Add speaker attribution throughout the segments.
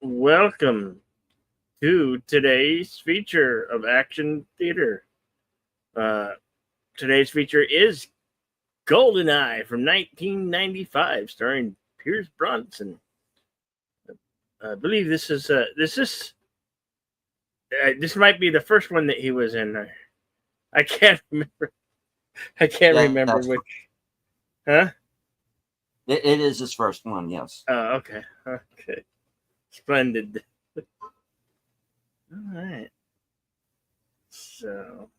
Speaker 1: Welcome to today's feature of Action Theater. Uh, today's feature is GoldenEye from 1995, starring Pierce Bronson. I believe this might be the first one that he was in. I can't remember. I can't
Speaker 2: Yeah,
Speaker 1: remember
Speaker 2: that's
Speaker 1: which. Huh?
Speaker 2: it is his first one, yes.
Speaker 1: Oh, okay. Okay. Splendid. All right. So.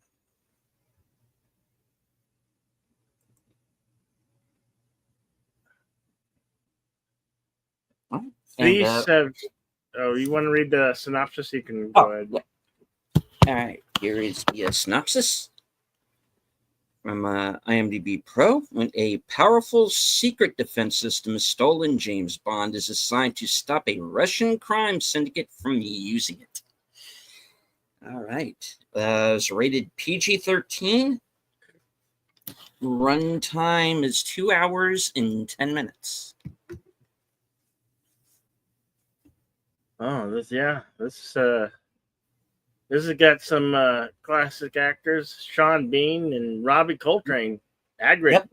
Speaker 1: These have. Oh, you want to read the synopsis? You can go ahead.
Speaker 2: Yeah. All right, here is the synopsis from IMDb Pro. When a powerful secret defense system is stolen, James Bond is assigned to stop a Russian crime syndicate from using it. All right, it's rated PG-13. Runtime is 2 hours and 10 minutes.
Speaker 1: Oh, this has got some classic actors: Sean Bean and Robbie Coltrane, Hagrid,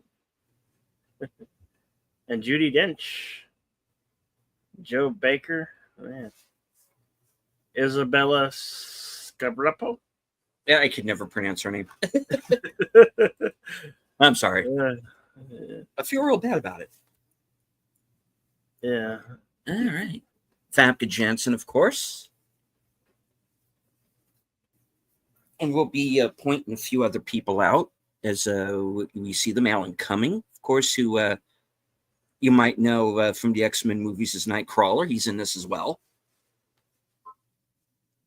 Speaker 1: and Judi Dench, Joe Baker, Isabella Scarpapo.
Speaker 2: Yeah, I could never pronounce her name. I'm sorry. I feel real bad about it.
Speaker 1: Yeah.
Speaker 2: All right. Famke Janssen, of course. And we'll be pointing a few other people out as we see them. Alan Cumming, of course, who you might know from the X-Men movies as Nightcrawler. He's in this as well.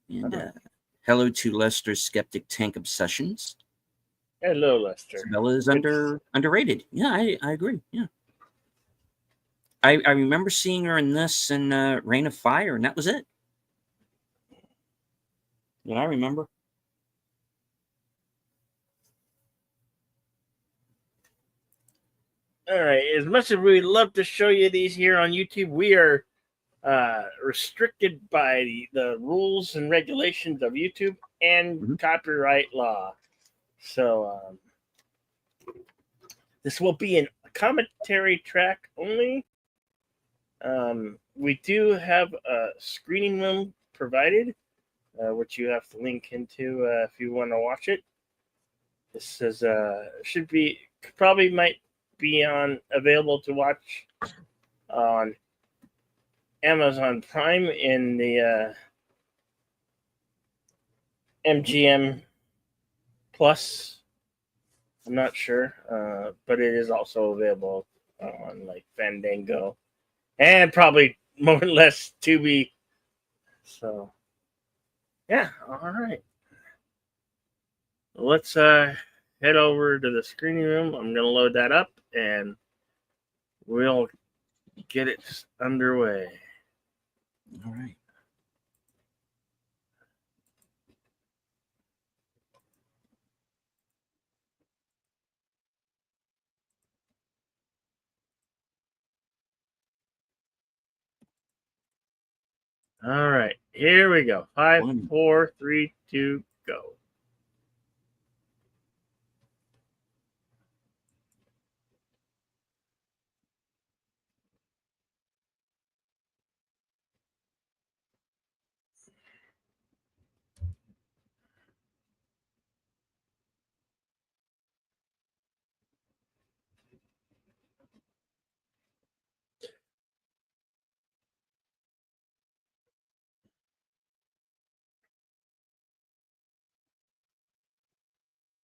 Speaker 2: And hello to Lester's Skeptic Tank Obsessions.
Speaker 1: Hello, Lester.
Speaker 2: Isabella is underrated. Yeah, I agree. Yeah. I remember seeing her in this and Reign of Fire, and that was it. Yeah, I remember.
Speaker 1: All right. As much as we'd love to show you these here on YouTube, we are restricted by the rules and regulations of YouTube and copyright law. So this will be a commentary track only. We do have a screening room provided, which you have to link into if you want to watch it. This is probably might be available to watch on Amazon Prime in the MGM Plus. I'm not sure, but it is also available on like Fandango and probably more or less Tubi. So, yeah, all right. Let's head over to the screening room. I'm gonna load that up and we'll get it underway.
Speaker 2: All right.
Speaker 1: All right, here we go. 5, 4, 3, 2, go.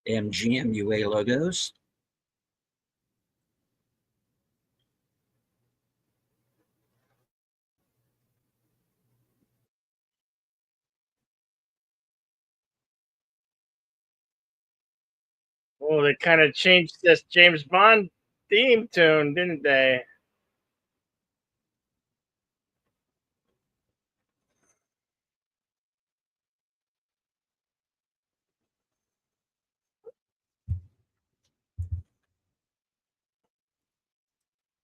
Speaker 2: MGM UA logos.
Speaker 1: Oh, they kind of changed this James Bond theme tune, didn't they?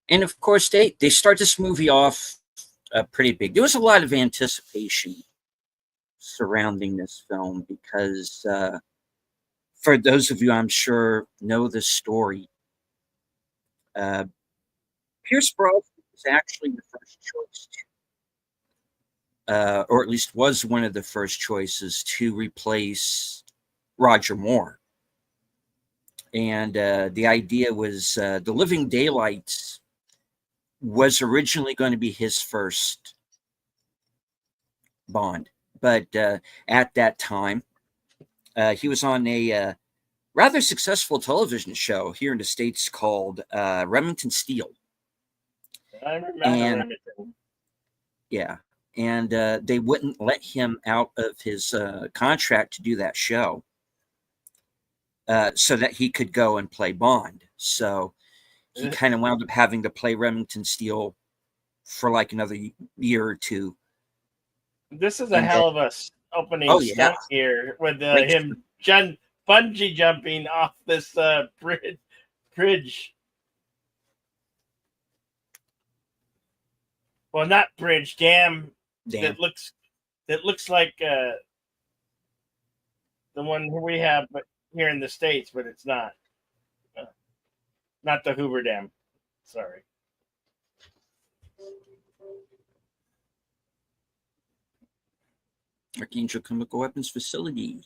Speaker 2: And of course, they start this movie off pretty big. There was a lot of anticipation surrounding this film because, for those of you I'm sure know this story, uh, Pierce Brosnan was actually the first choice, or at least was one of the first choices to replace Roger Moore. And the idea was The Living Daylights was originally going to be his first Bond. But at that time, he was on a rather successful television show here in the States called Remington Steele.
Speaker 1: I remember
Speaker 2: And
Speaker 1: Remington.
Speaker 2: yeah, and they wouldn't let him out of his contract to do that show so that he could go and play Bond. So he kind of wound up having to play Remington Steele for like another year or two.
Speaker 1: This is a
Speaker 2: And then,
Speaker 1: hell of a opening
Speaker 2: oh yeah,
Speaker 1: stunt here with
Speaker 2: great.
Speaker 1: him bungee jumping off this bridge. Well, not bridge, dam.
Speaker 2: Damn.
Speaker 1: That looks like the one we have, but here in the States, but it's not. Not the Hoover Dam. Sorry.
Speaker 2: Archangel Chemical Weapons Facility.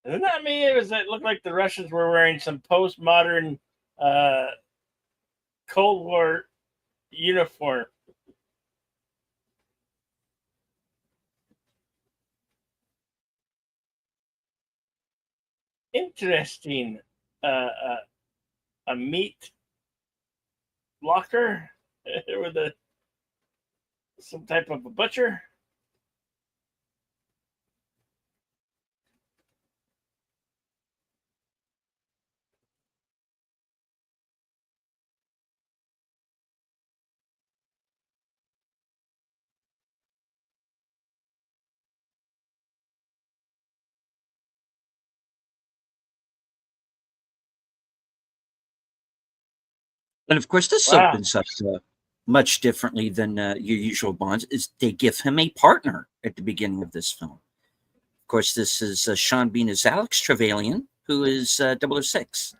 Speaker 1: Isn't that me? It looked like the Russians were wearing some postmodern uh, Cold War uniform. Interesting. A meat locker with some type of a butcher.
Speaker 2: And of course, this
Speaker 1: Wow.
Speaker 2: opens up much differently than your usual Bonds. Is they give him a partner at the beginning of this film. Of course, this is Sean Bean as Alex Trevelyan, who is 006.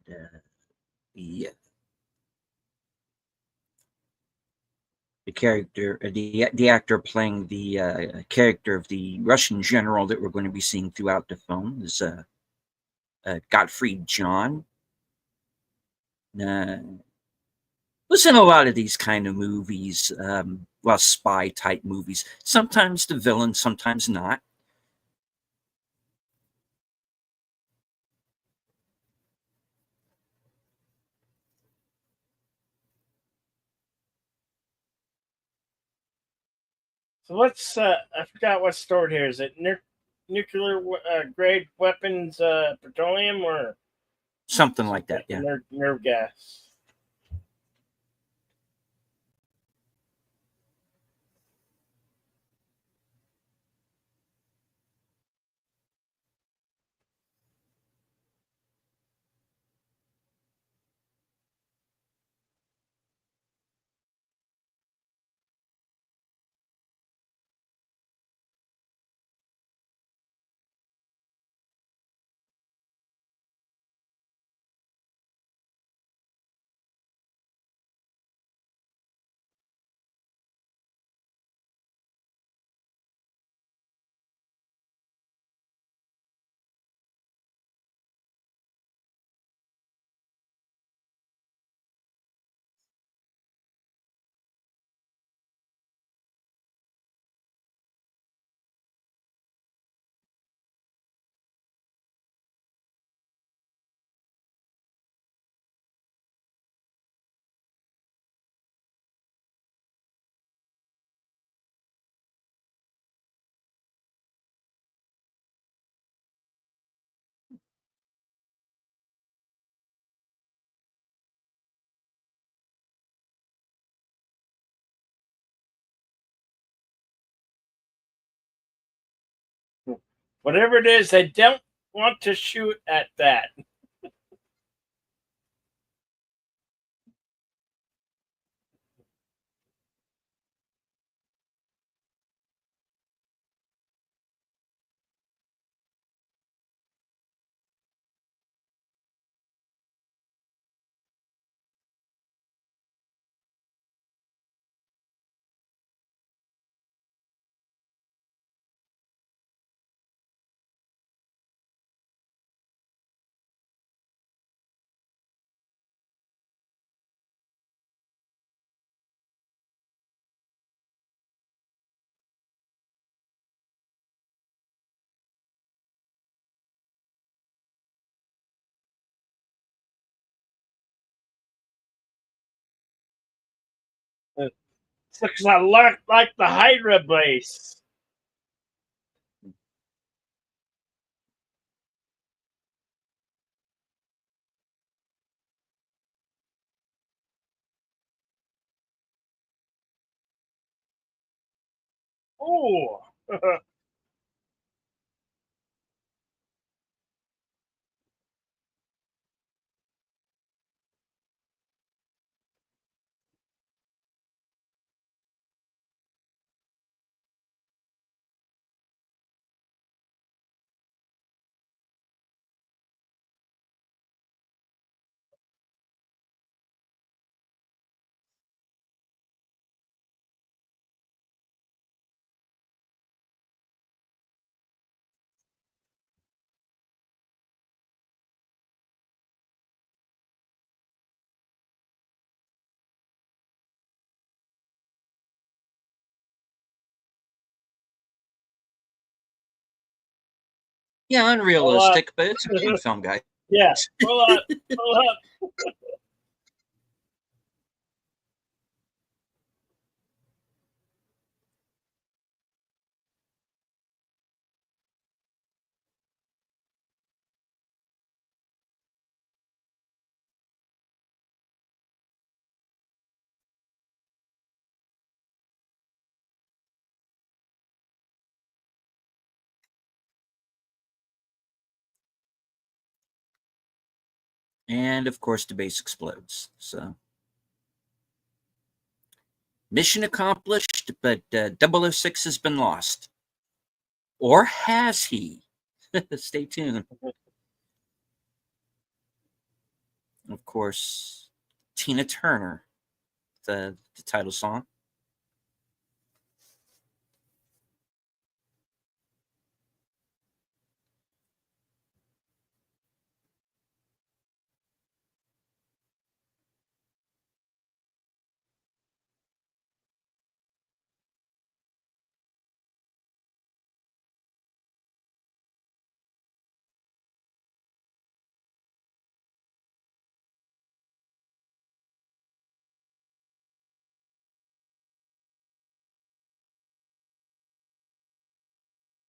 Speaker 2: And, yeah. The character, the actor playing the character of the Russian general that we're going to be seeing throughout the film is Gottfried John. Was in a lot of these kind of movies, well, spy type movies. Sometimes the villain, sometimes not.
Speaker 1: So what's I forgot what's stored here. Is it nuclear grade weapons, petroleum, or
Speaker 2: Something
Speaker 1: some
Speaker 2: like that,
Speaker 1: type of
Speaker 2: yeah.
Speaker 1: nerve gas? Whatever it is, they don't want to shoot at that. It looks a lot like the Hydra base. Oh,
Speaker 2: Yeah,
Speaker 1: pull up.
Speaker 2: unrealistic, but it's a cute film, guy.
Speaker 1: Yeah, pull up, pull up.
Speaker 2: And of course, the base explodes. So, mission accomplished, but 006 has been lost. Or has he? Stay tuned. Of course, Tina Turner, the title song.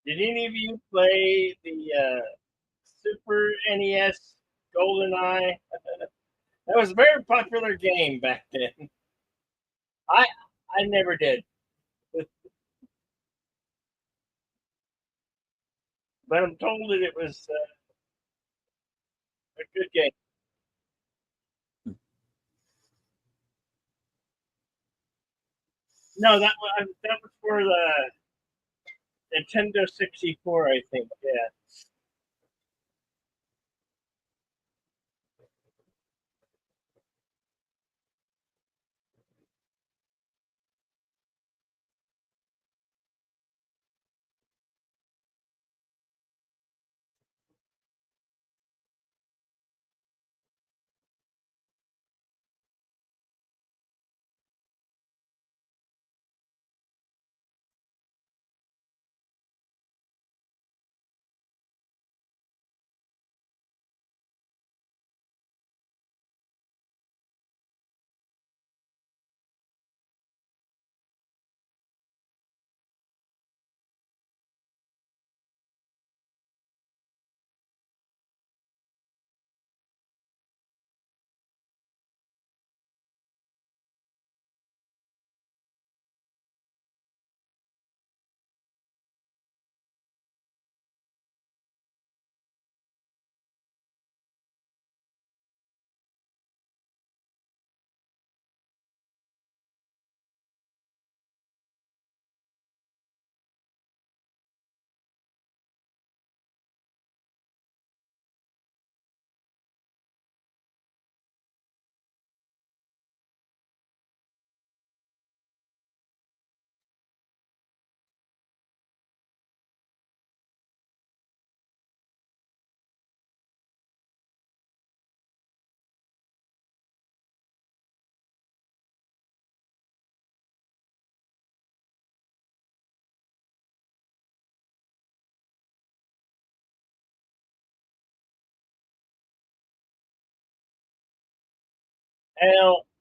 Speaker 1: Did any of you play the Super NES GoldenEye? That was a very popular game back then. I I never did, but I'm told that it was a good game. No, that was for the Nintendo 64, I think. Yeah.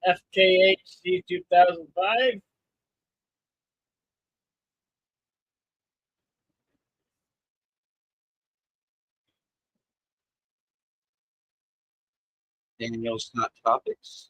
Speaker 1: LFKHC 2005.
Speaker 2: Daniel's Hot Topics.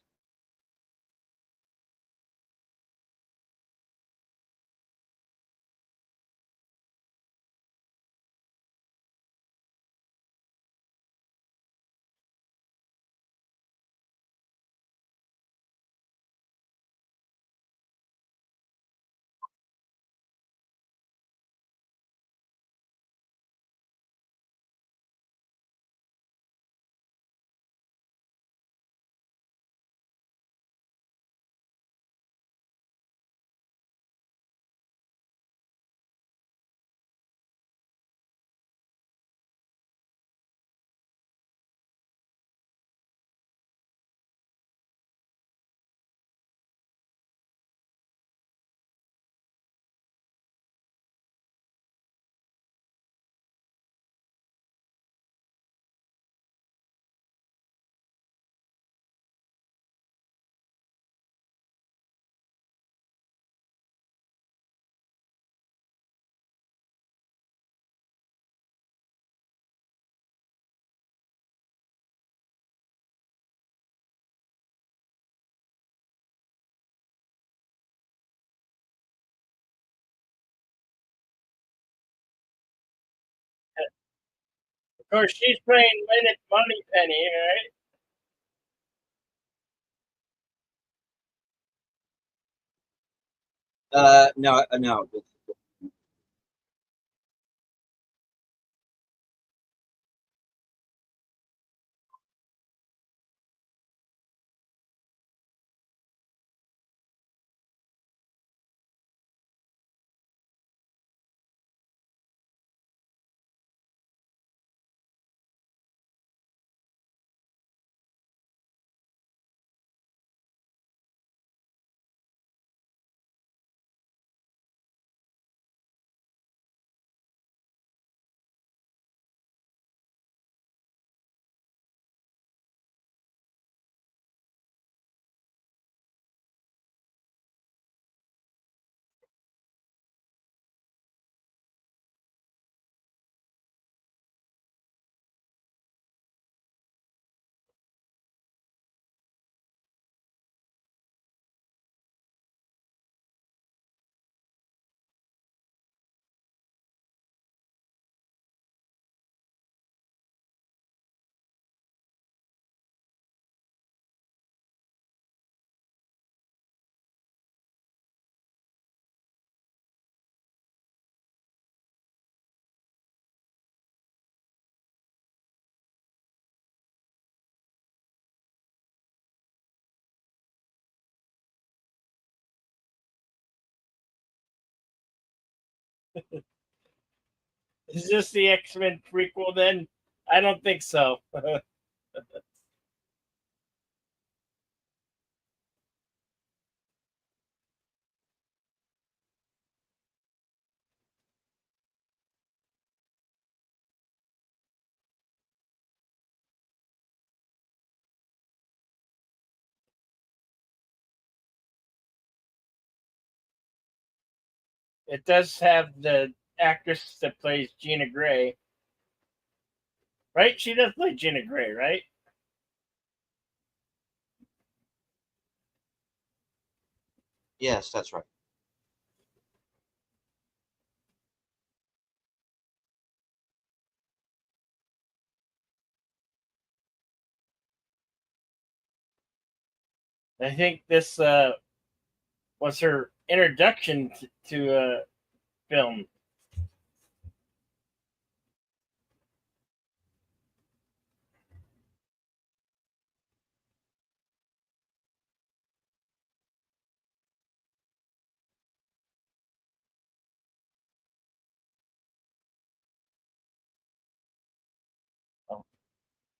Speaker 1: Of course, she's playing Minute Money Penny, right?
Speaker 2: No, no.
Speaker 1: Is this the X-Men prequel then? I don't think so. It does have the actress that plays Gina Gray, right? She does play Gina Gray, right?
Speaker 2: Yes, that's right.
Speaker 1: I think this was her introduction to film.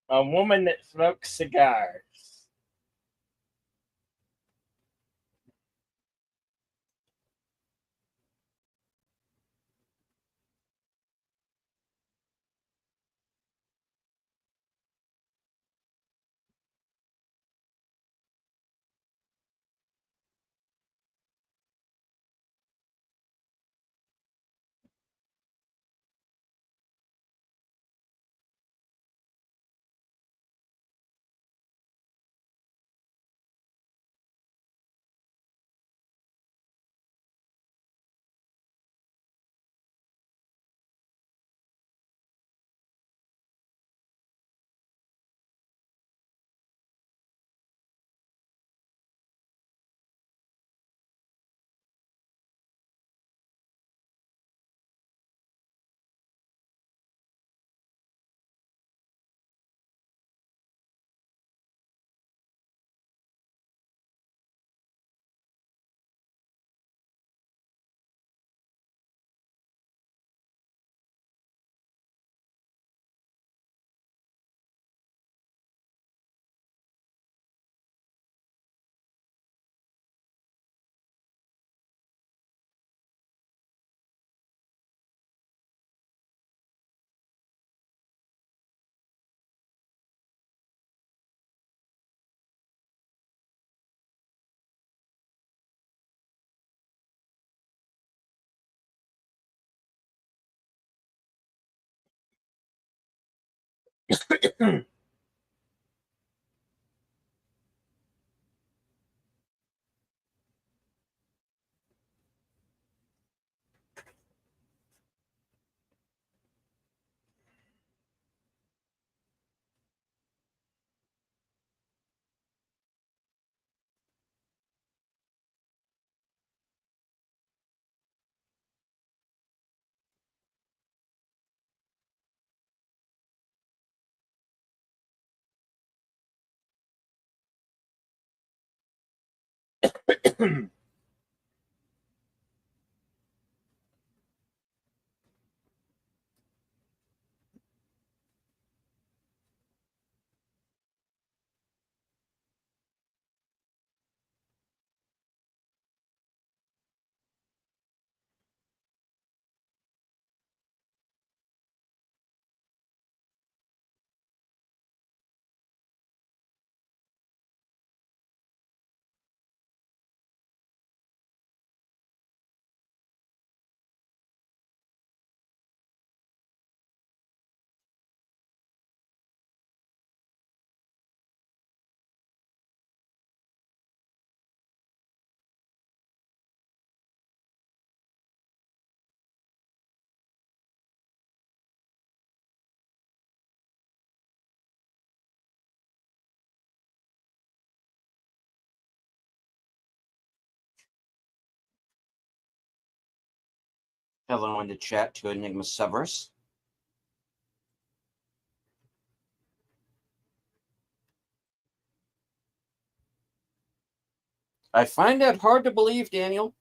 Speaker 1: A woman that smokes cigars.
Speaker 2: Hello in the chat to Enigma Severus. I find that hard to believe, Daniel.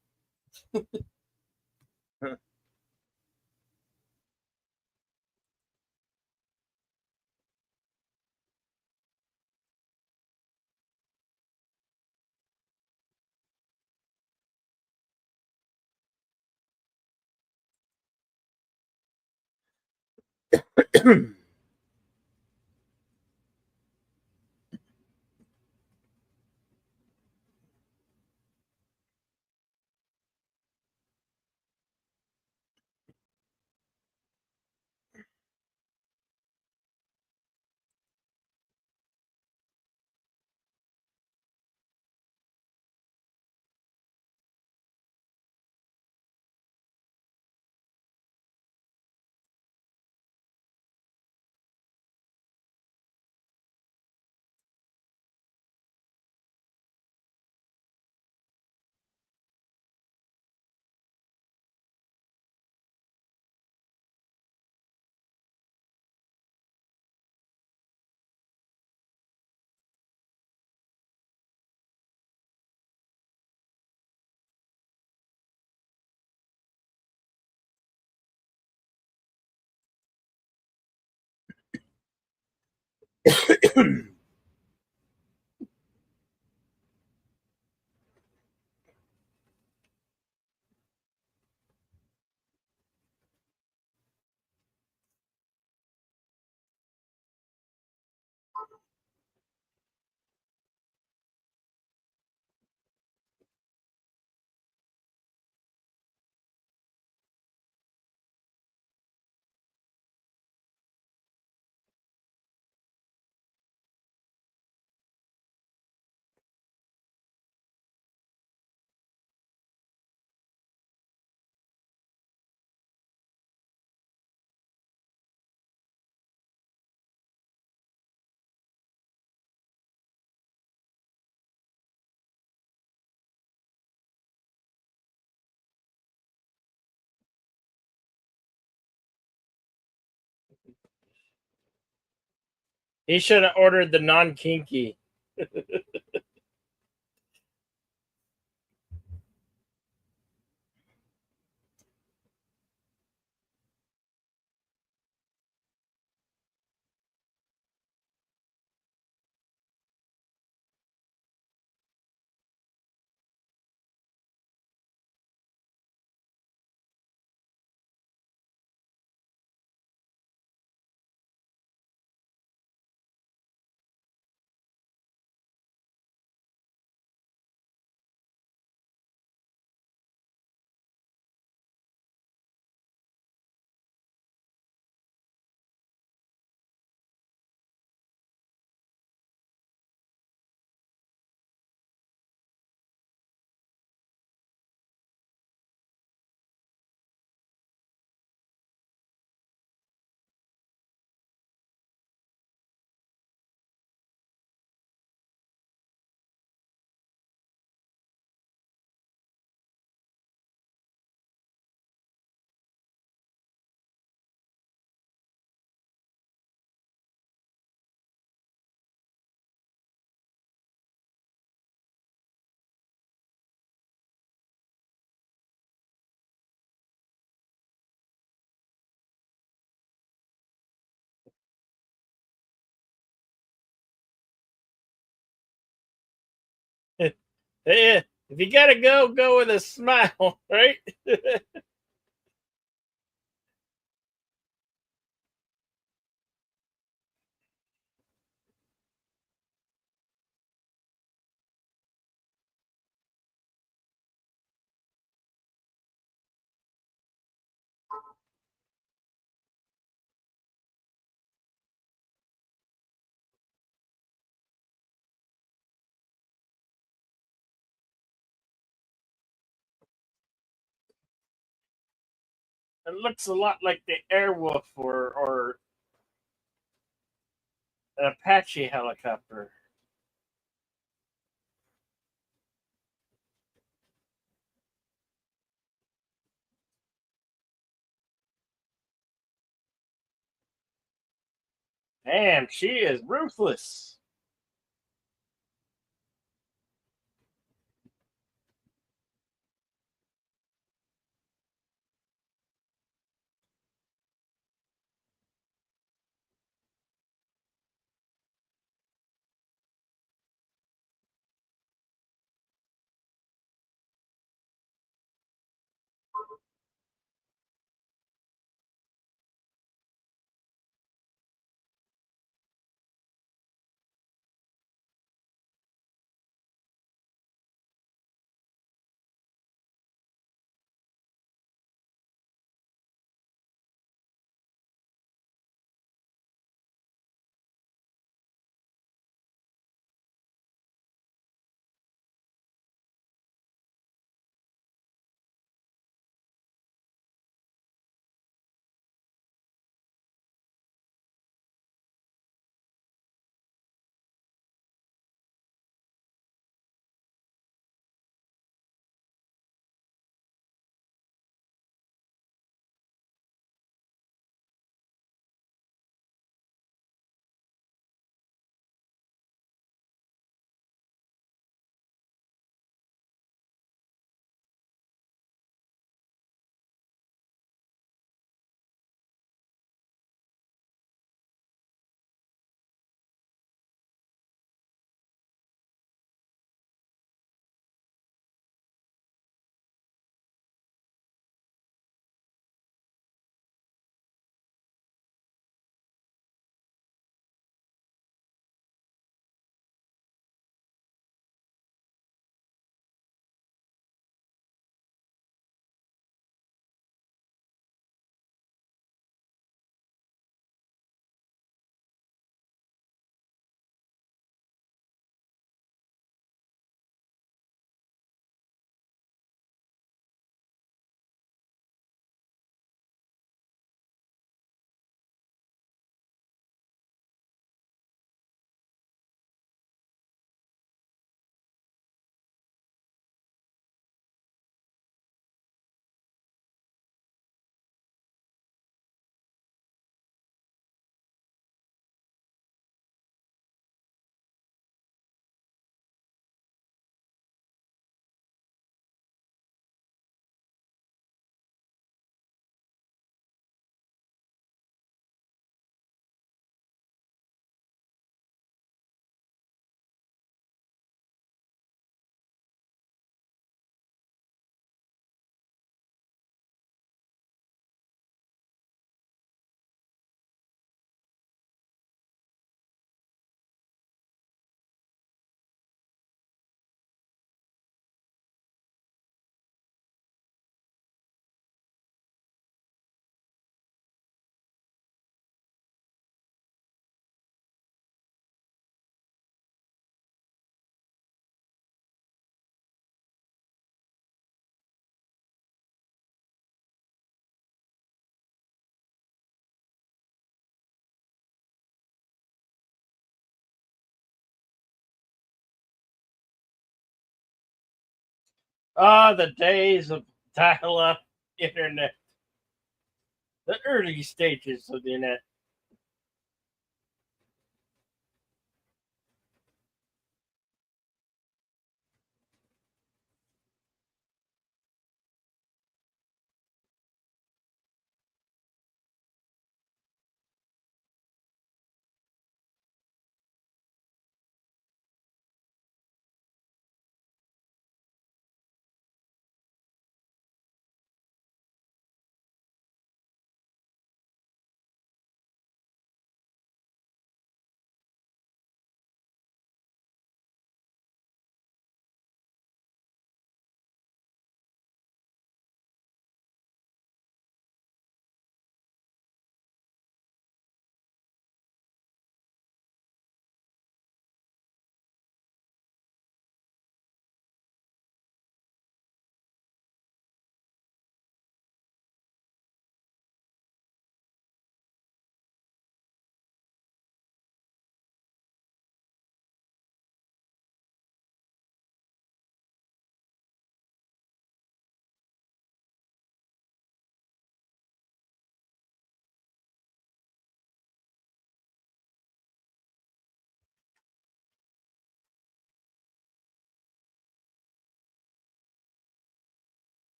Speaker 1: He should have ordered the non-kinky. Hey, if you gotta go, go with a smile, right? It looks a lot like the Airwolf or an Apache helicopter. Damn, she is ruthless. Ah, the days of dial-up internet, the early stages of the internet.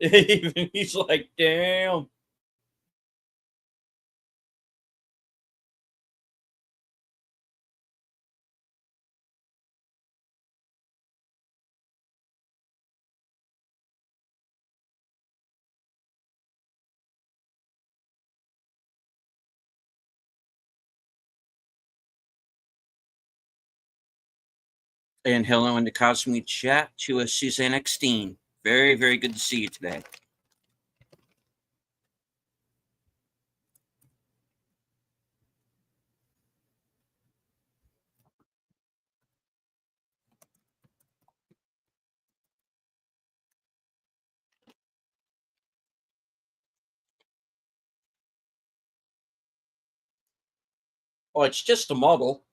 Speaker 2: Even he's like, damn. And hello in the Cosmic chat to Suzanne Eckstein. Very, very good to see you today. Oh, it's just a model.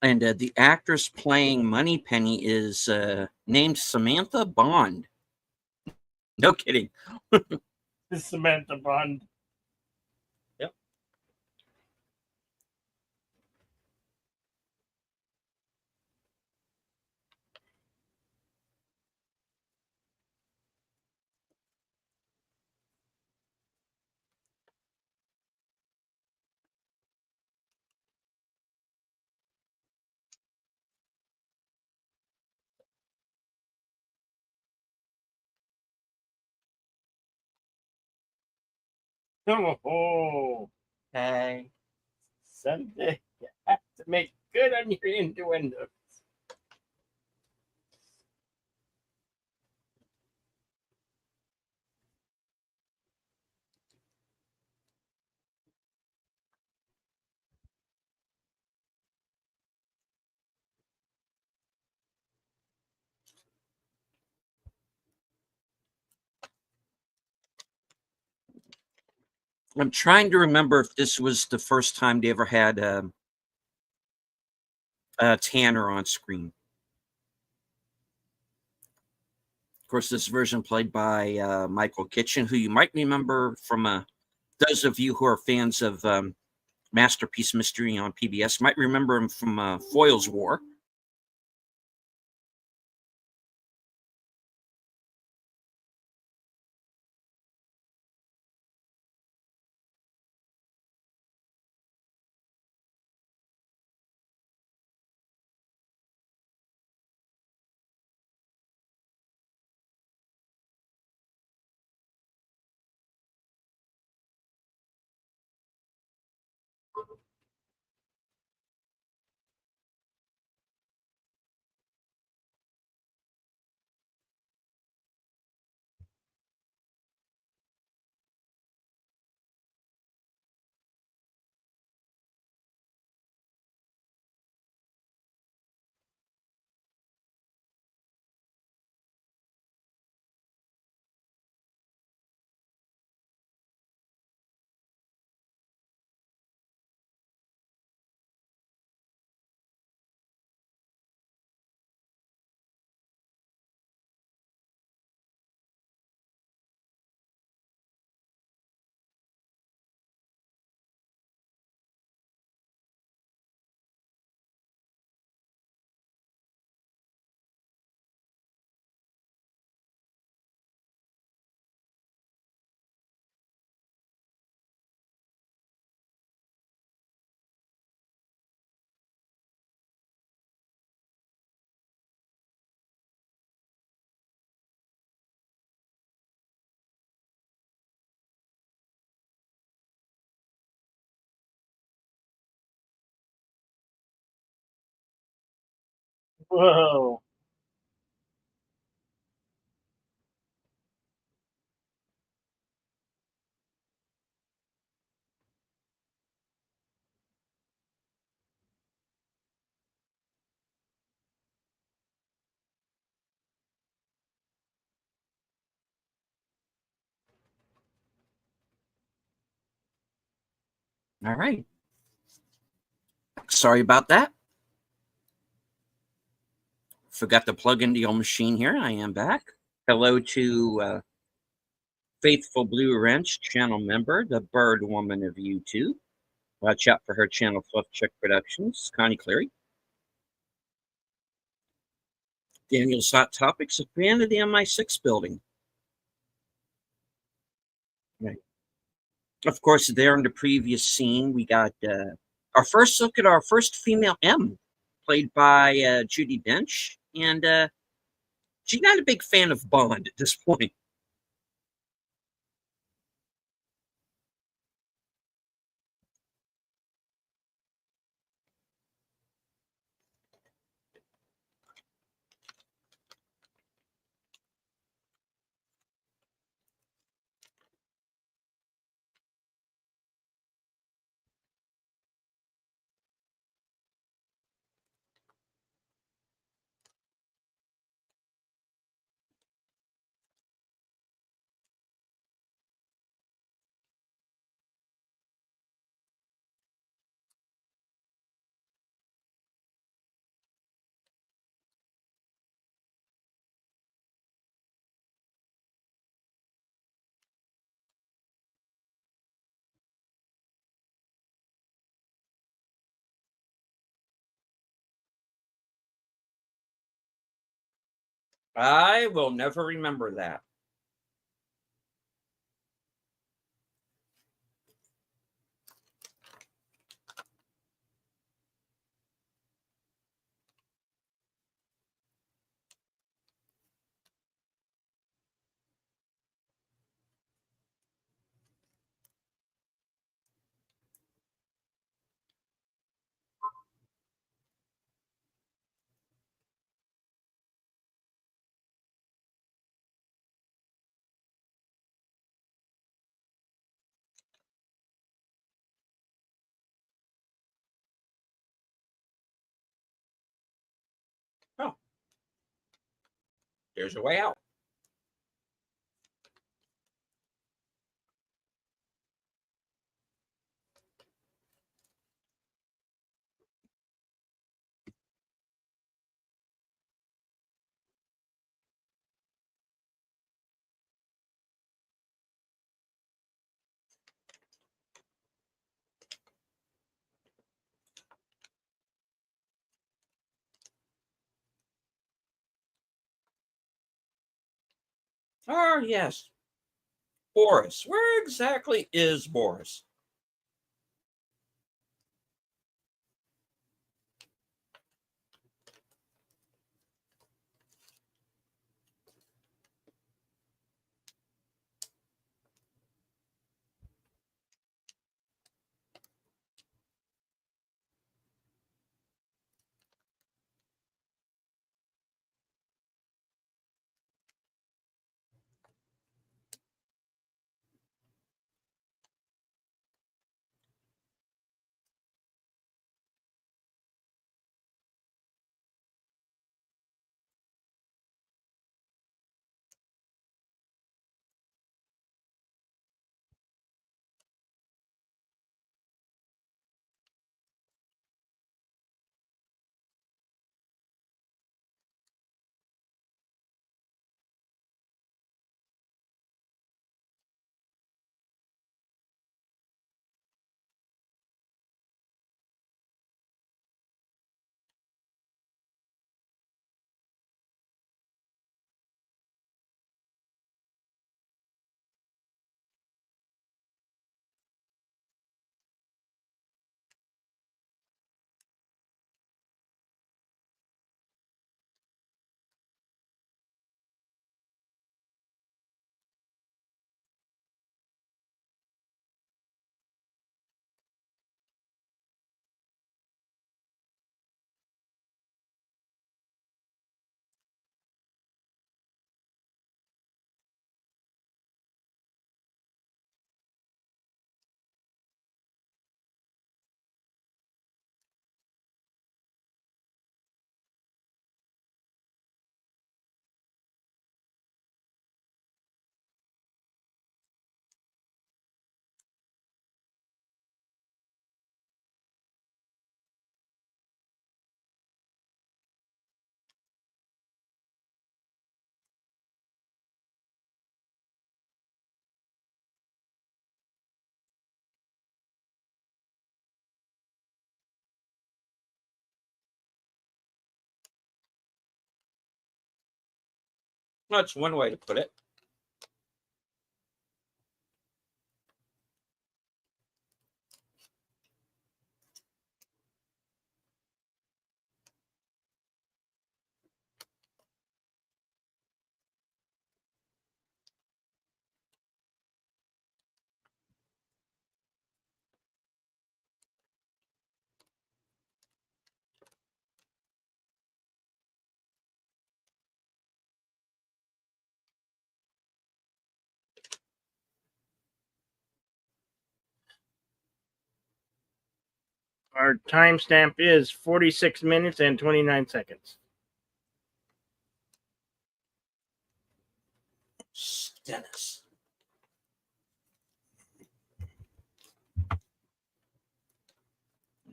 Speaker 2: And the actress playing Moneypenny is named Samantha Bond. No kidding.
Speaker 1: Samantha Bond.
Speaker 2: Yep.
Speaker 1: Oh, hey, someday you have to make good on your innuendo.
Speaker 2: I'm trying to remember if this was the first time they ever had Tanner on screen. Of course, this version played by Michael Kitchen, who you might remember from those of you who are fans of Masterpiece Mystery on PBS might remember him from Foyle's War.
Speaker 1: Whoa.
Speaker 2: All right. Sorry about that. Forgot to plug into your machine here. I am back. Hello to Faithful Blue Wrench channel member, the Bird Woman of YouTube. Watch out for her channel, Fluff Check Productions, Connie Cleary. Daniel's Hot Topics, a fan of the MI6 building. Right. Of course, there in the previous scene, we got our first look at our first female M, played by Judi Dench. And she's not a big fan of Bond at this point. I will never remember that. Oh, there's a way out. Oh, yes. Boris. Where exactly is Boris? That's one way to put it.
Speaker 1: Our timestamp is 46 minutes and 29 seconds.
Speaker 2: Dennis.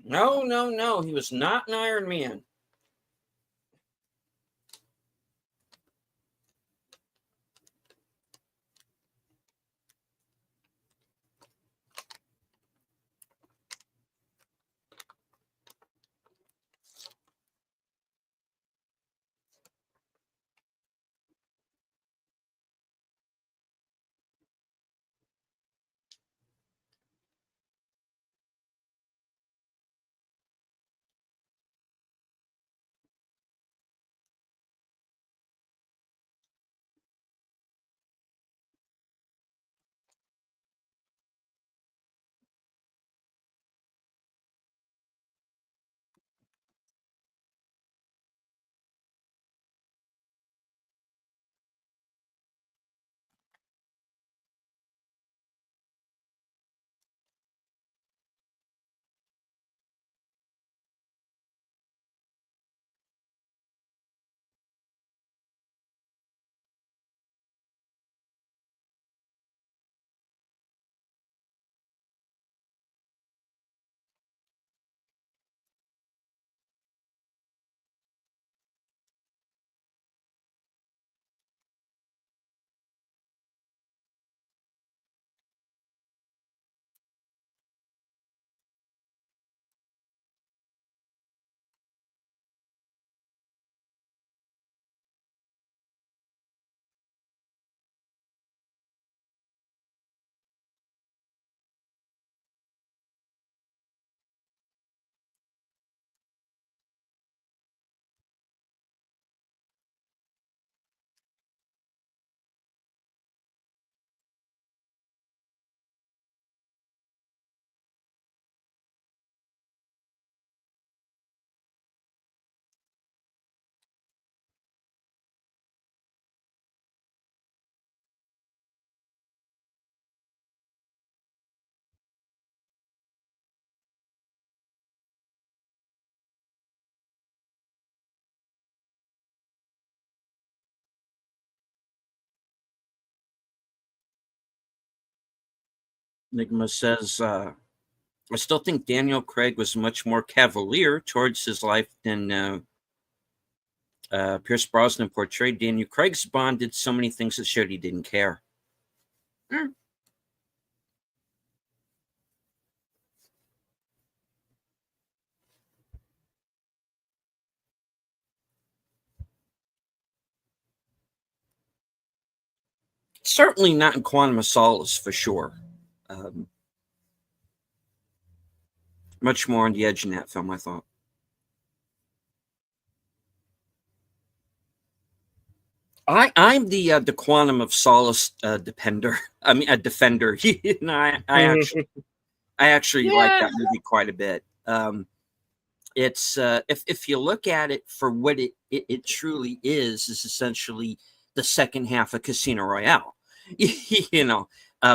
Speaker 2: No, no, no. He was not an Iron Man. Enigma says, I still think Daniel Craig was much more cavalier towards his life than Pierce Brosnan portrayed. Daniel Craig's Bond did so many things that showed he didn't care. Mm. Certainly not in Quantum of Solace, for sure. Much more on the edge in that film, I thought. I'm the Quantum of Solace defender. I mean, a defender. I actually like that movie quite a bit. It's if you look at it for what it truly is essentially the second half of Casino Royale.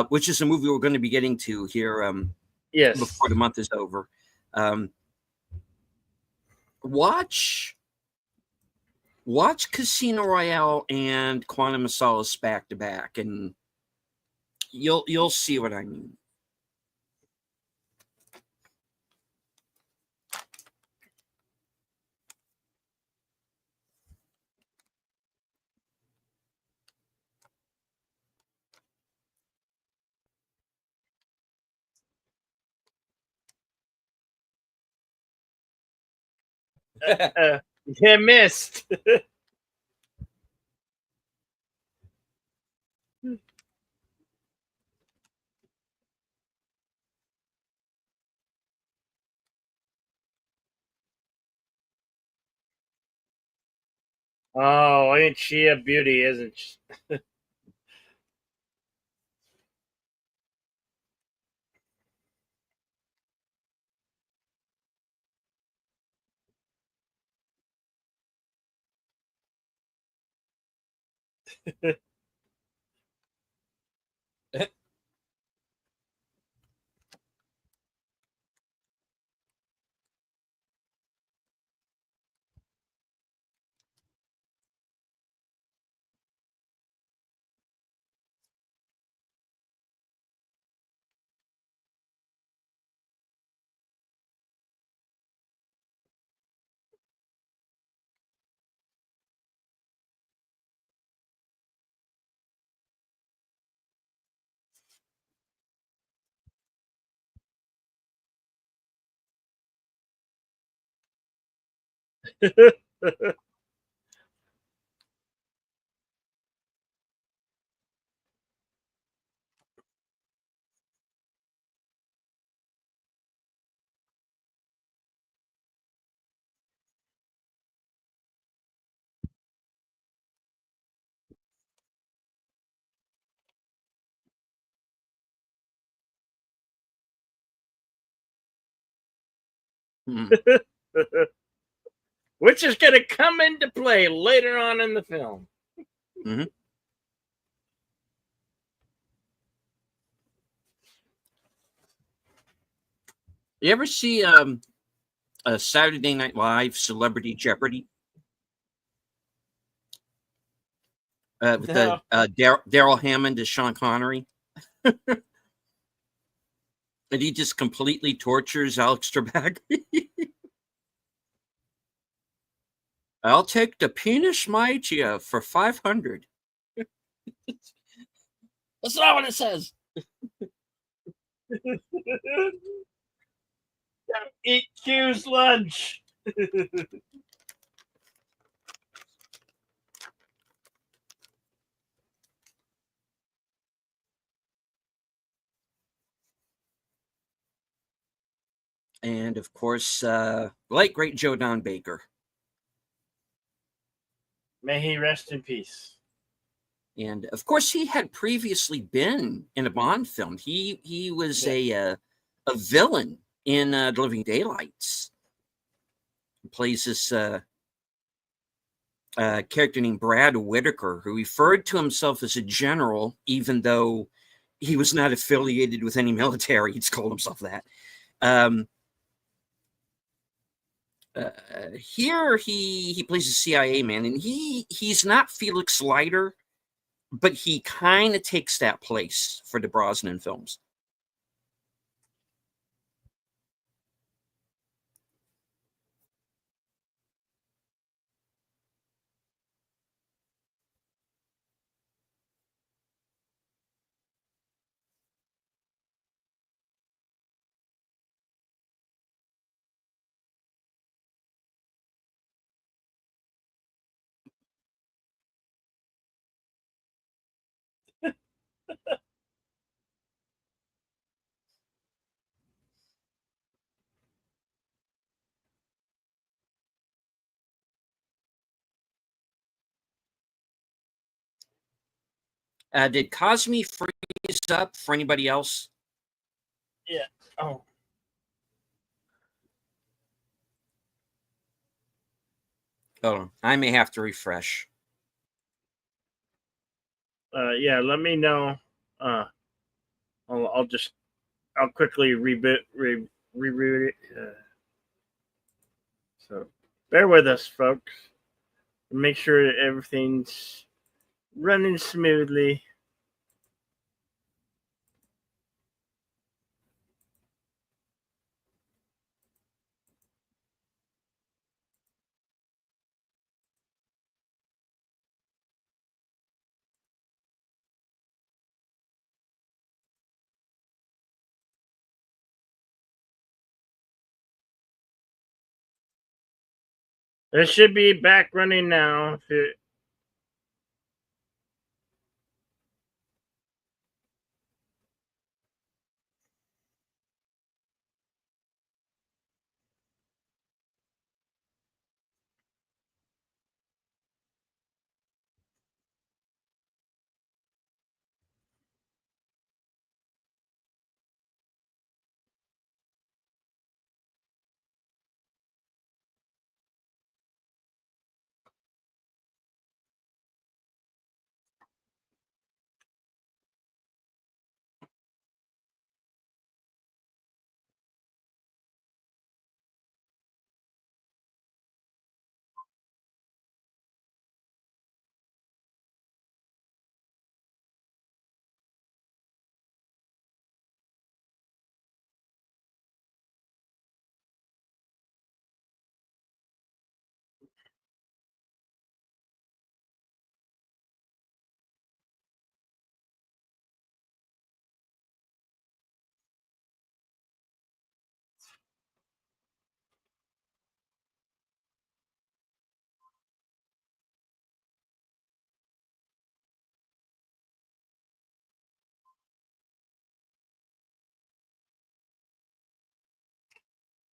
Speaker 2: Which is a movie we're going to be getting to here
Speaker 1: yes,
Speaker 2: before the month is over. Watch Casino Royale and Quantum of Solace back to back, and you'll see what I mean.
Speaker 1: You missed. Oh, ain't she a beauty, isn't she? Which is going to come into play later on in the film.
Speaker 2: Mm-hmm. You ever see a Saturday Night Live Celebrity Jeopardy? With
Speaker 1: No.
Speaker 2: Daryl Hammond as Sean Connery. And he just completely tortures Alex Trebek. I'll take the penis mightia for 500. That's not what it says.
Speaker 1: Eat Q's lunch.
Speaker 2: And of course, late great Joe Don Baker.
Speaker 1: May he rest in peace.
Speaker 2: And of course, he had previously been in a Bond film. He was a villain in The Living Daylights. He plays this character named Brad Whitaker, who referred to himself as a general, even though he was not affiliated with any military. He's called himself that. Here he plays a CIA man, and he's not Felix Leiter, but he kind of takes that place for the Brosnan films. Did Cosme freeze up for anybody else?
Speaker 1: Yeah. Oh.
Speaker 2: Oh, I may have to refresh.
Speaker 1: Yeah. Let me know. I'll quickly reboot it. So bear with us, folks. Make sure that everything's running smoothly. It should be back running now.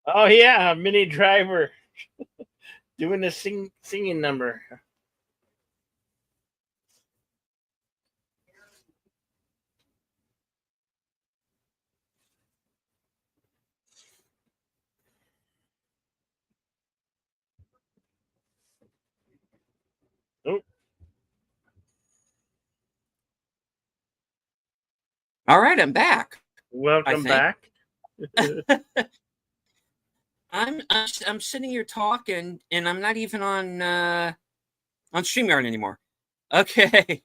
Speaker 1: Oh yeah, Mini Driver doing the singing number. Oh,
Speaker 2: All right, I'm back. I
Speaker 1: welcome
Speaker 2: think.
Speaker 1: back.
Speaker 2: I'm sitting here talking, and I'm not even on StreamYard anymore. Okay.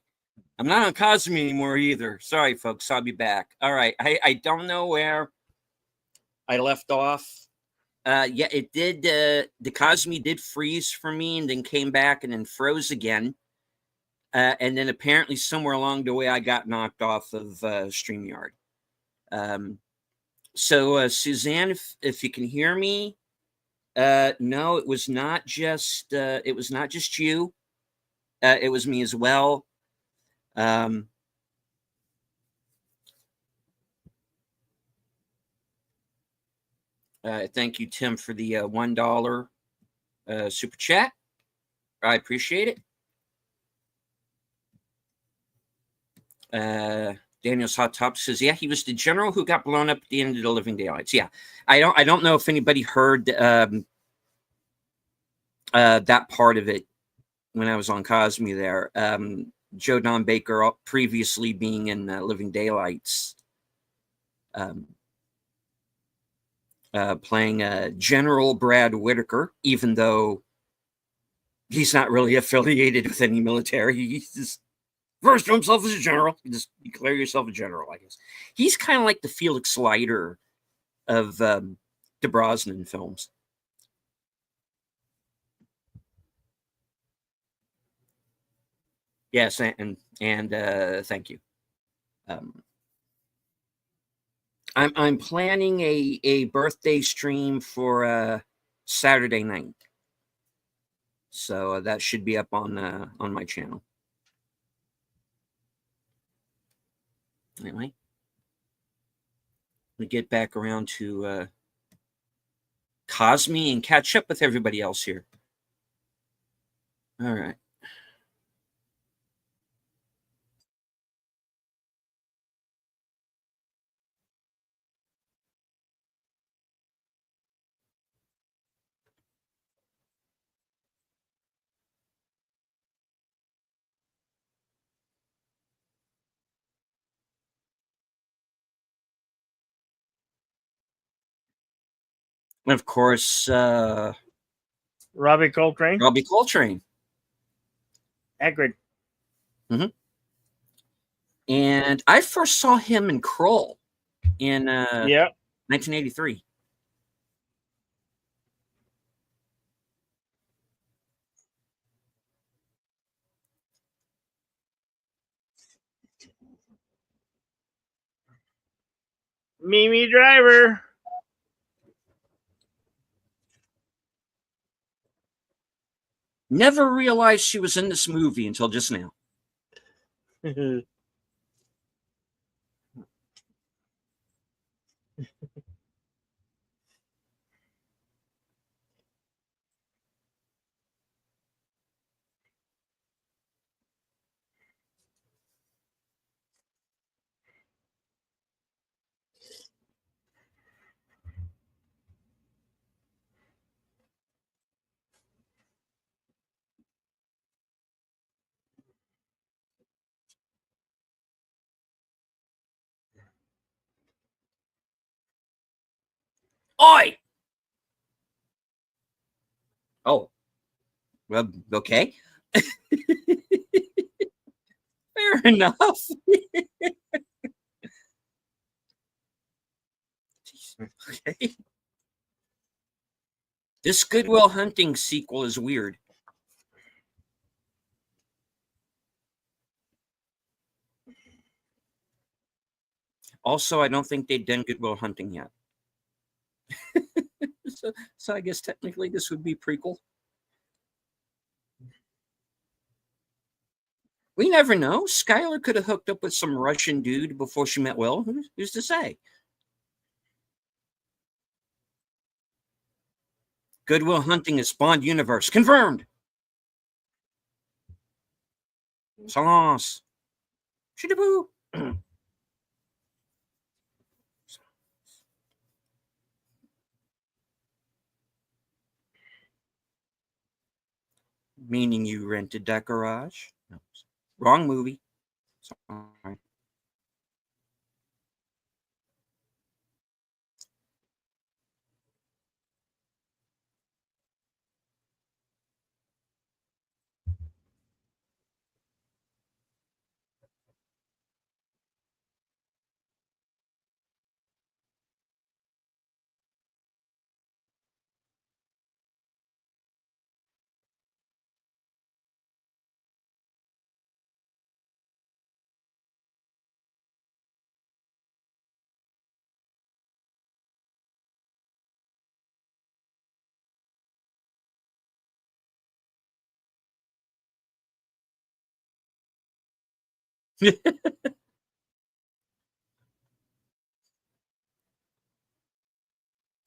Speaker 2: I'm not on Cosme anymore either. Sorry, folks. I'll be back. All right. I don't know where I left off. Yeah, it did. The Cosme did freeze for me and then came back and then froze again. And then apparently somewhere along the way, I got knocked off of StreamYard. So, Suzanne, if you can hear me, no, it was not just you. It was me as well. Um, Thank you, Tim, for the $1 super chat. I appreciate it. Daniel's Hot Top says, "Yeah, he was the general who got blown up at the end of the Living Daylights." Yeah, I don't know if anybody heard that part of it when I was on Cosme there. Joe Don Baker previously being in Living Daylights, playing General Brad Whitaker, even though he's not really affiliated with any military. He's just refers to himself as a general. You just declare yourself a general, I guess. He's kind of like the Felix Leiter of the Brosnan films. Yes, and thank you. I'm planning a birthday stream for Saturday night, so that should be up on my channel. Anyway, we get back around to Cosme and catch up with everybody else here. All right. And of course,
Speaker 1: Robbie Coltrane.
Speaker 2: Robbie Coltrane.
Speaker 1: Hagrid.
Speaker 2: And I first saw him in Kroll in 1983.
Speaker 1: Mimi Driver.
Speaker 2: Never realized she was in this movie until just now. Oi! Oh, well, okay. Fair enough. Okay. This Good Will Hunting sequel is weird. Also, I don't think they've done Good Will Hunting yet. So I guess technically this would be prequel. We never know. Skylar could have hooked up with some Russian dude before she met Will. Who's to say? Good Will Hunting is Bond universe. Confirmed. Silence. Shidaboo. Meaning you rented that garage? No. Wrong movie. Sorry.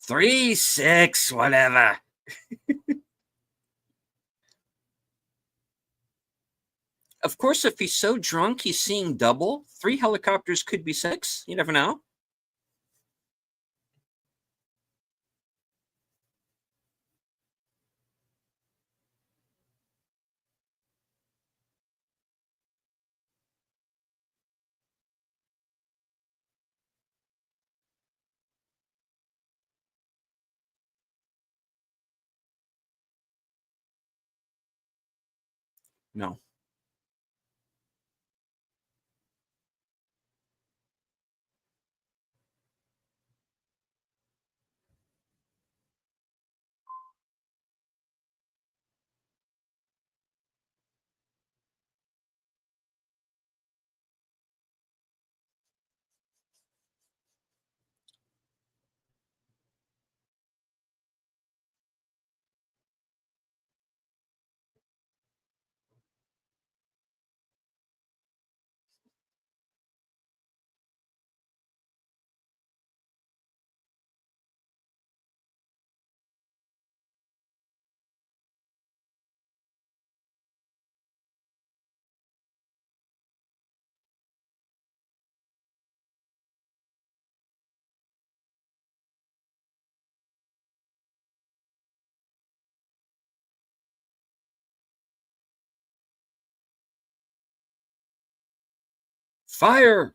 Speaker 2: Three, six, whatever. Of course, if he's so drunk he's seeing double, 3 helicopters could be 6. You never know. No. Fire!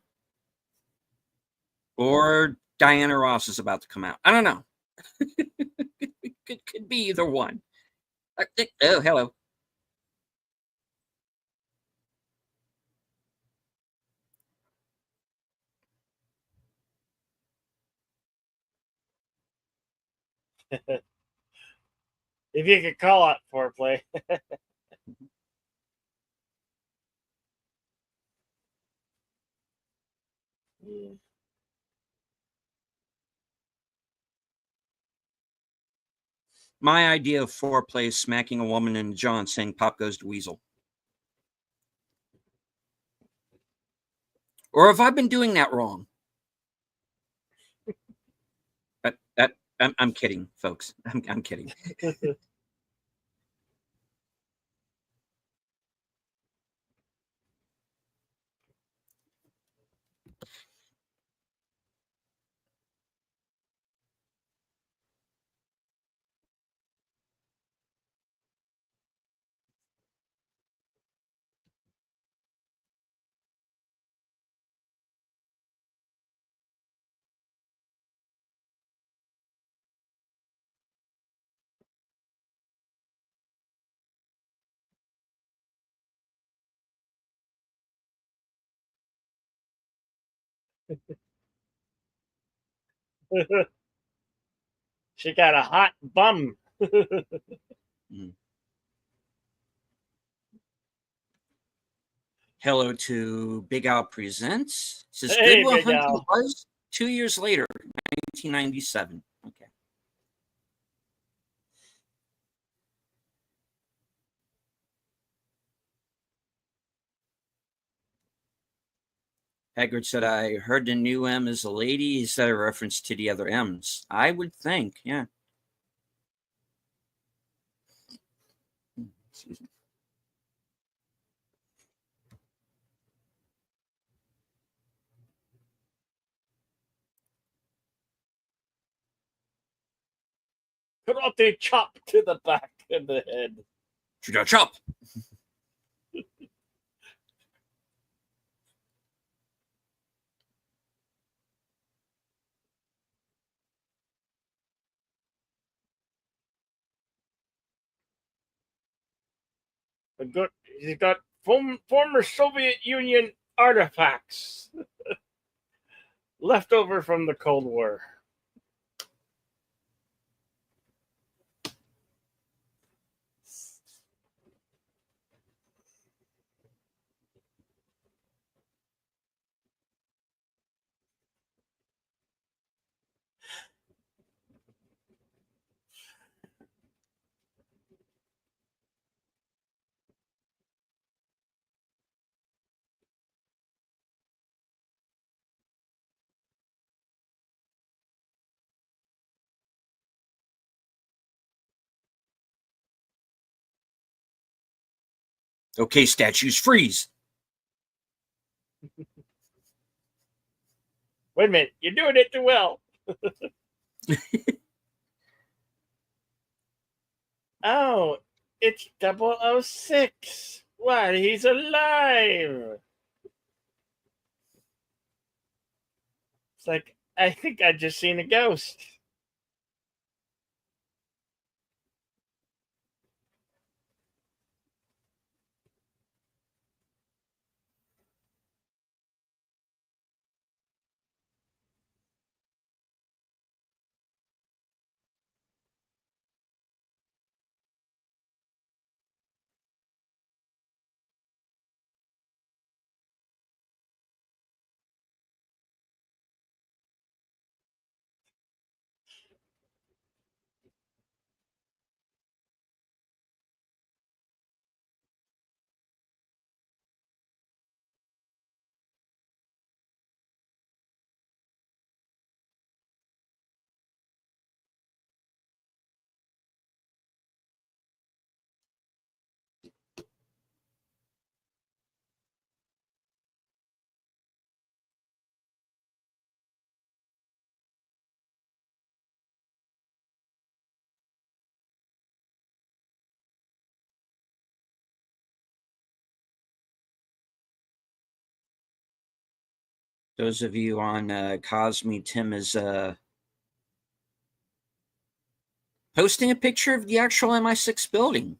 Speaker 2: Or Diana Ross is about to come out. I don't know. Could be either one. Oh, hello.
Speaker 1: If you could call it foreplay. Yeah.
Speaker 2: My idea of foreplay is smacking a woman in the jaw and saying, "Pop goes the weasel." Or have I been doing that wrong? I'm kidding, folks. I'm kidding.
Speaker 1: She got a hot bum.
Speaker 2: Mm. Hello to Big Al Presents. It says
Speaker 1: Hey,
Speaker 2: Goodwill
Speaker 1: Big
Speaker 2: Hunting
Speaker 1: Al.
Speaker 2: was 2 years later, 1997. Okay. Haggard said, I heard the new M is a lady. Is that a reference to the other M's? I would think, yeah. Excuse me.
Speaker 1: Karate chop to the back of the head.
Speaker 2: Chop.
Speaker 1: He's got former Soviet Union artifacts left over from the Cold War.
Speaker 2: Okay, statues, freeze.
Speaker 1: Wait a minute, you're doing it too well. Oh, it's 006. What? He's alive. It's like, I think I just seen a ghost.
Speaker 2: Those of you on Cosme, Tim is posting a picture of the actual MI6 building.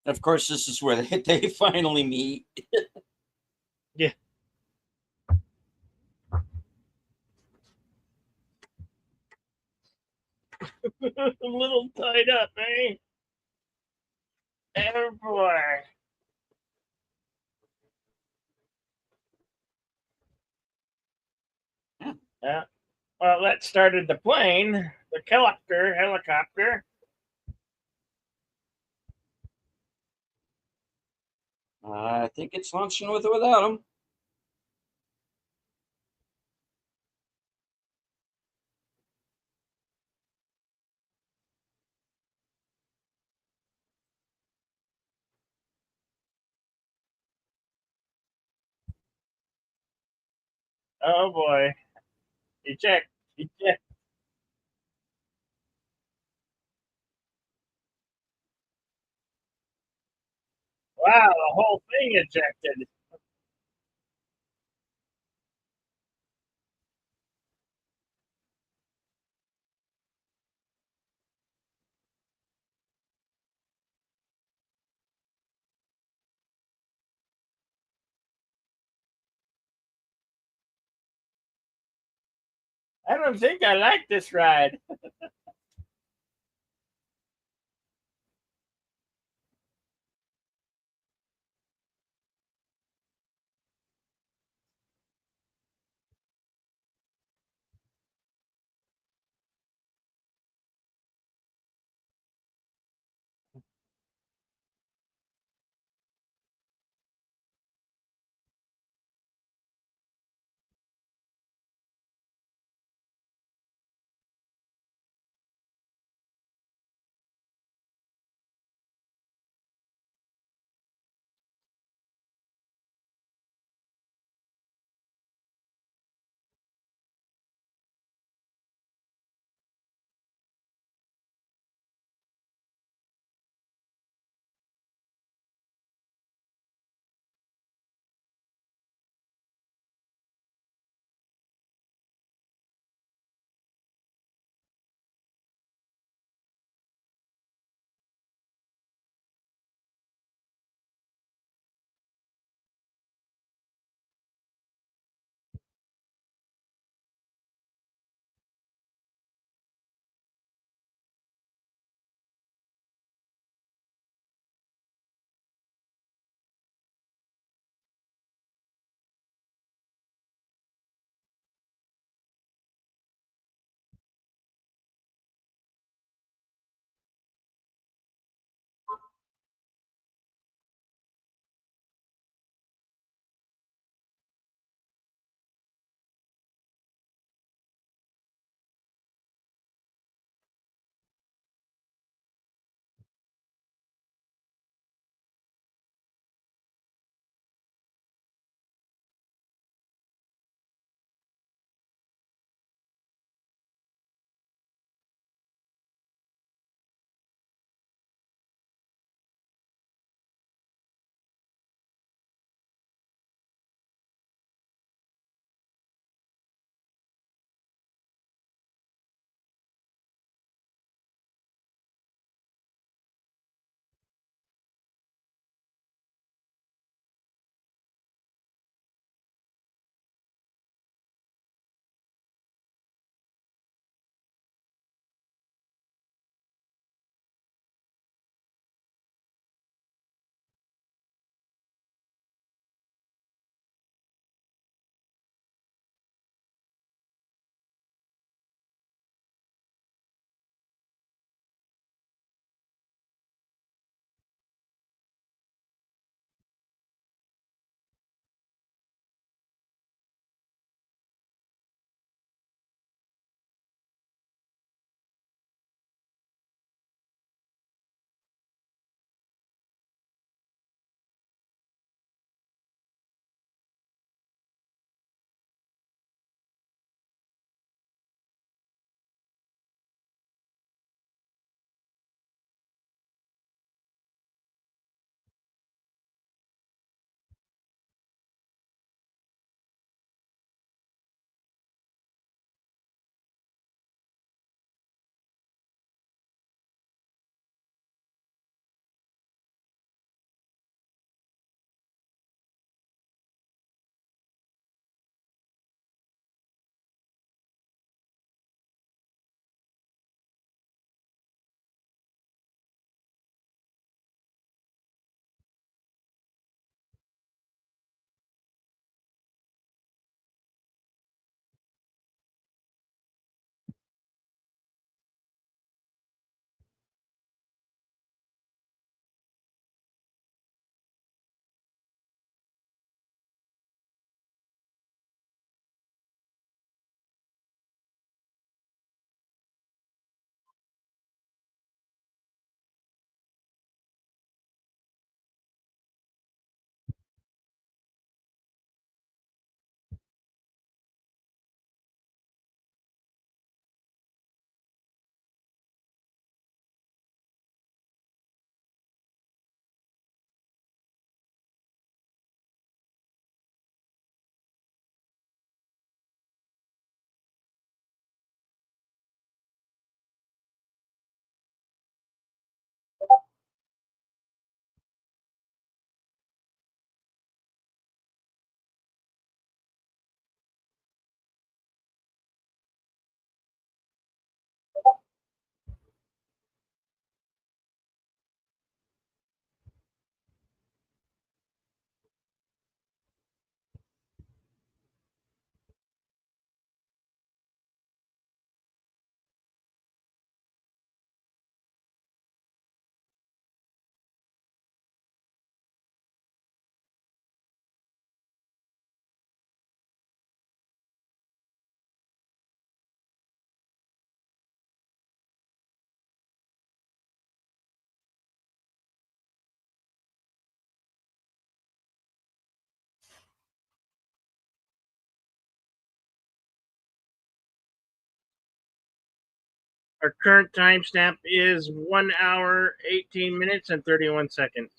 Speaker 2: Of course, this is where they finally meet.
Speaker 1: Yeah. A little tied up, eh? Oh boy. Yeah. Well, that started the plane, the helicopter.
Speaker 2: I think it's launching with or without him.
Speaker 1: Oh boy. Eject. Eject. Wow, the whole thing ejected. I don't think I like this ride. Our current timestamp is 1 hour, 18 minutes, and 31 seconds.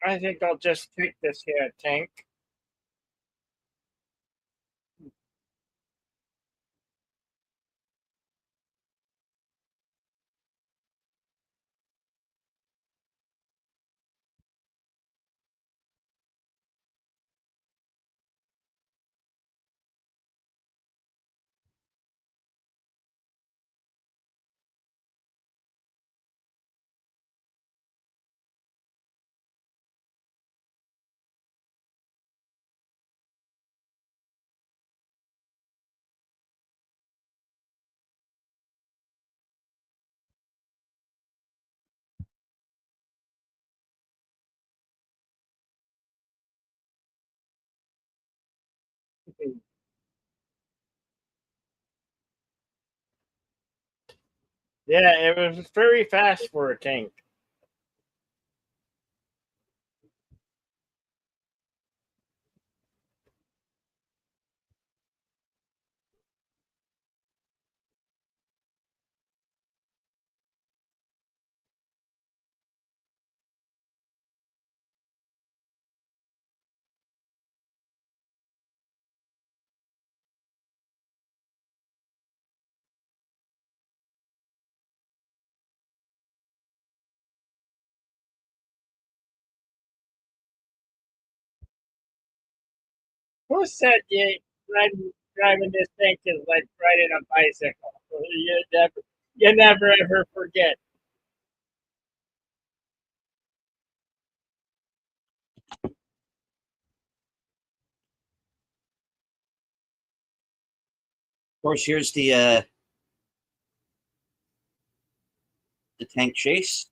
Speaker 1: I think I'll just take this here tank. Yeah, it was very fast for a tank. Who said driving this tank is like riding a bicycle? You never ever forget.
Speaker 2: Of course, here's the tank chase.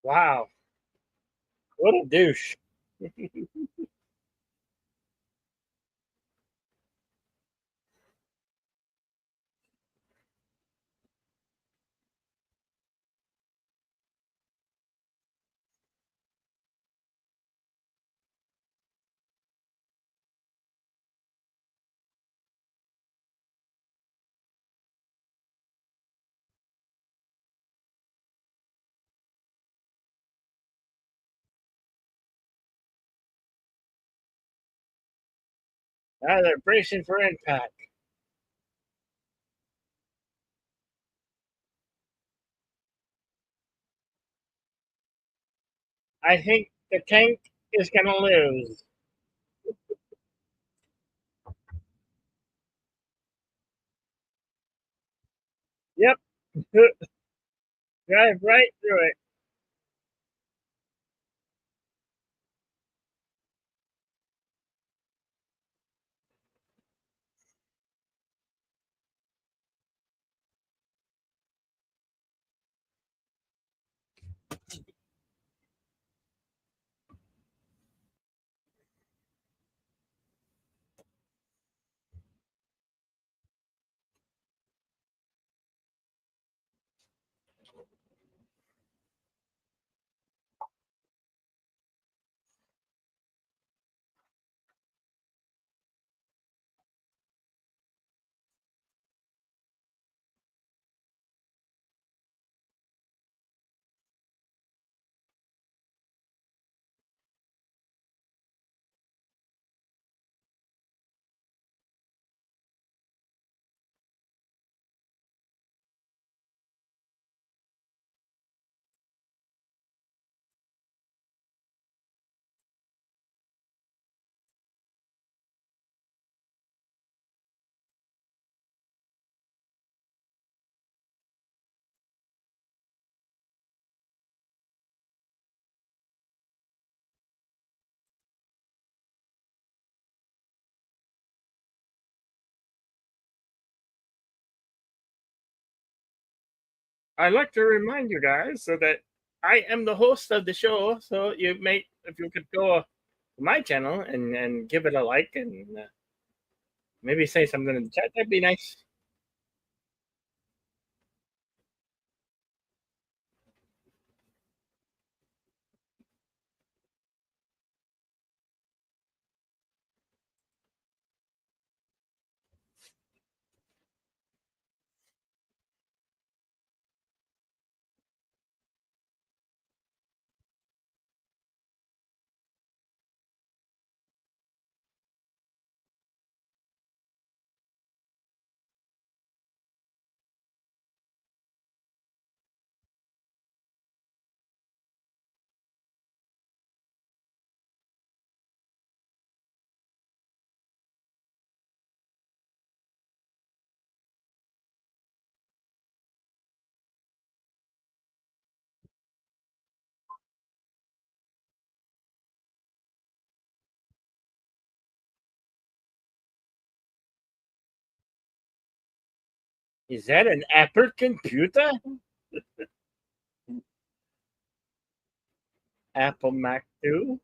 Speaker 1: Wow, what a douche! Now they're bracing for impact. I think the tank is going to lose. Yep, drive right through it. I'd like to remind you guys so that I am the host of the show, so you may if you could go to my channel and give it a like and maybe say something in the chat, that'd be nice. Is that an Apple computer? Apple Mac 2?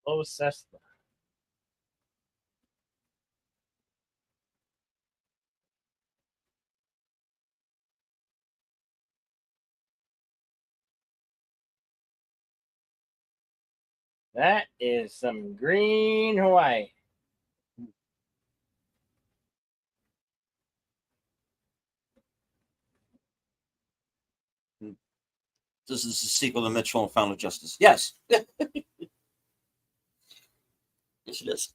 Speaker 1: Oh, Cessna. That is some green Hawaii.
Speaker 2: This is the sequel to Mitchell and Found of Justice. Yes. Yes, it is.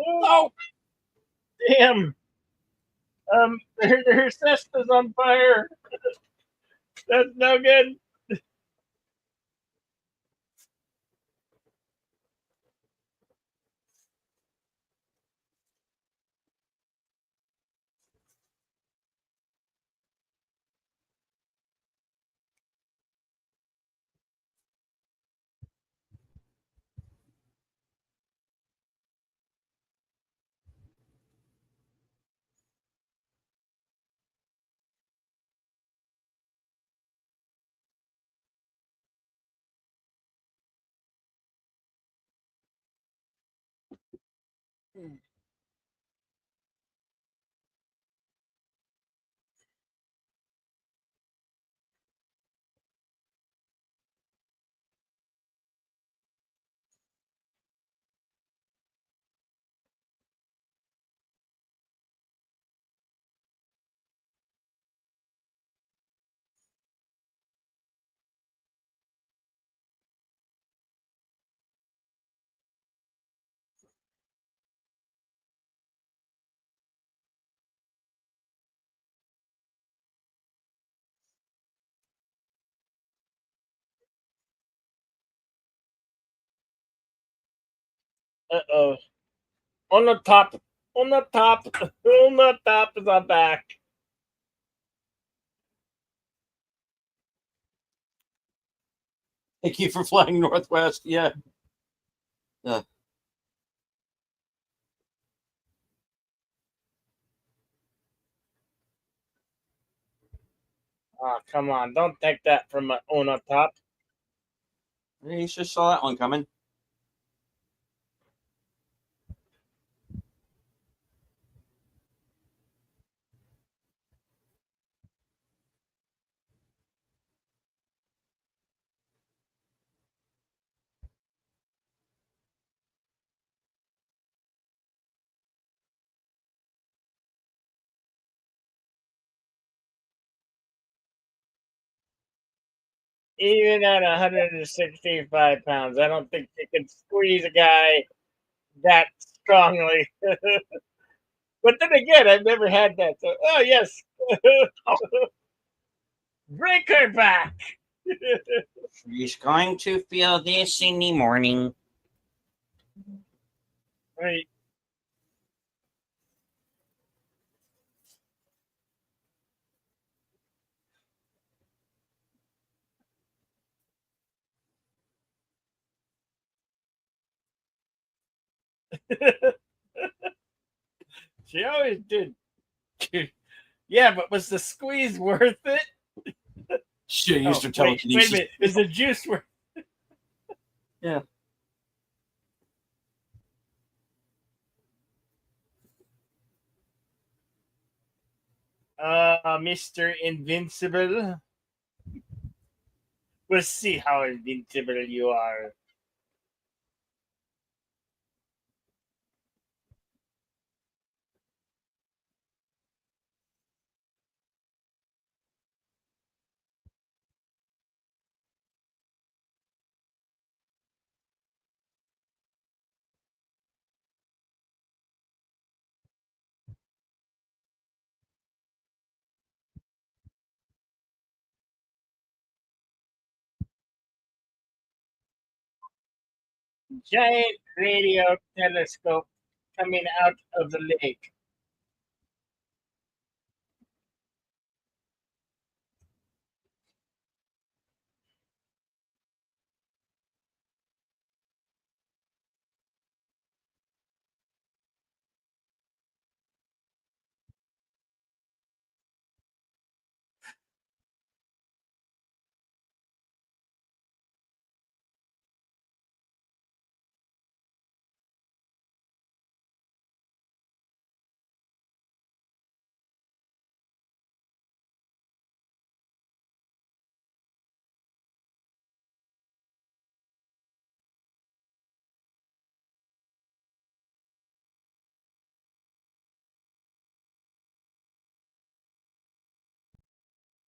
Speaker 1: Oh, damn. Their Cessna's on fire. That's no good. Uh-oh. On the top. On the top. On the top is our back.
Speaker 2: Thank you for flying Northwest. Yeah.
Speaker 1: Oh, come on. Don't take that from on the top.
Speaker 2: You just saw that one coming.
Speaker 1: Even at 165 pounds, I don't think you can squeeze a guy that strongly. But then again, I've never had that. So, oh, yes. Break her back.
Speaker 2: She's going to feel this in the morning.
Speaker 1: Right. She always did. Yeah, but was the squeeze worth it?
Speaker 2: She used her
Speaker 1: Wait a
Speaker 2: telekinesis.
Speaker 1: minute. Is the juice worth
Speaker 2: Yeah.
Speaker 1: Mr. Invincible? We'll see how invincible you are. giant radio telescope coming out of the lake.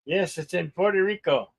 Speaker 1: Yes, it's in Puerto Rico.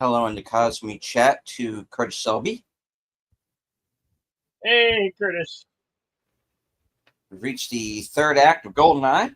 Speaker 2: Hello in the Cosme chat to Curtis Selby.
Speaker 1: Hey, Curtis.
Speaker 2: We've reached the third act of GoldenEye.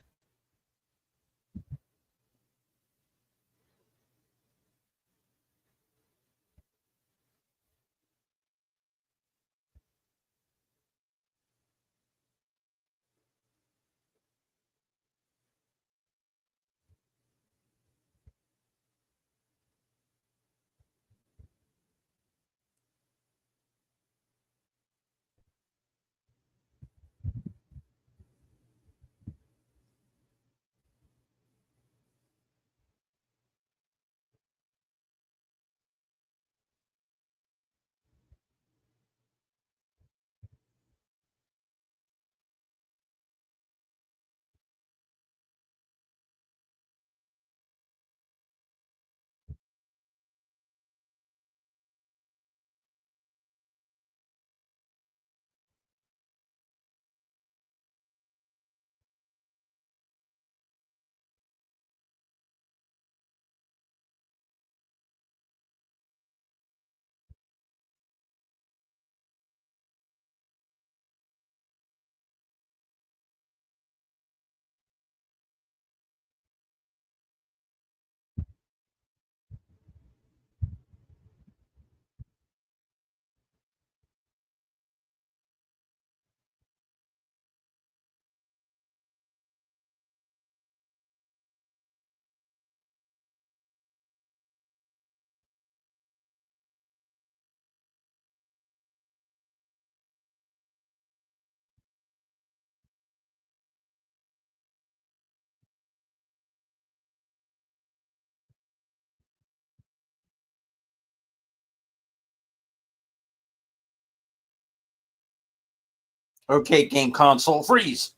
Speaker 2: Okay, game console, freeze.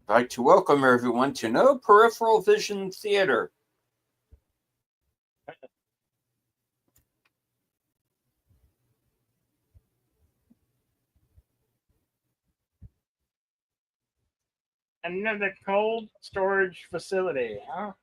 Speaker 2: I'd like to welcome everyone to No Peripheral Vision Theater.
Speaker 1: Another cold storage facility, huh?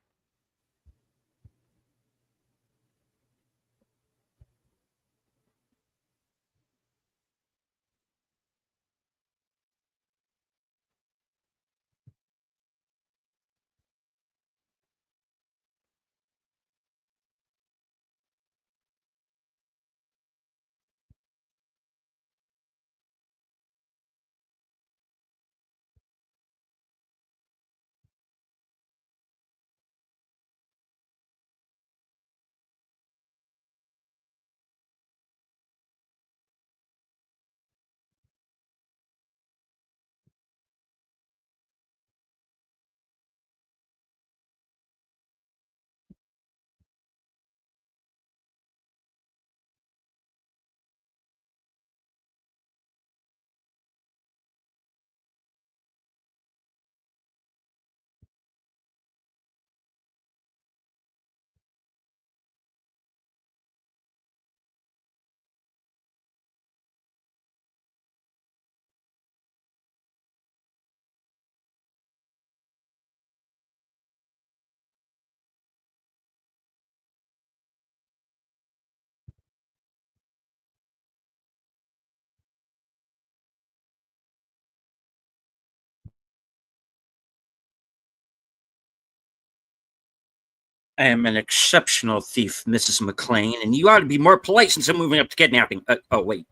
Speaker 2: I am an exceptional thief, Mrs. McLean, and you ought to be more polite since I'm moving up to kidnapping. Oh, wait.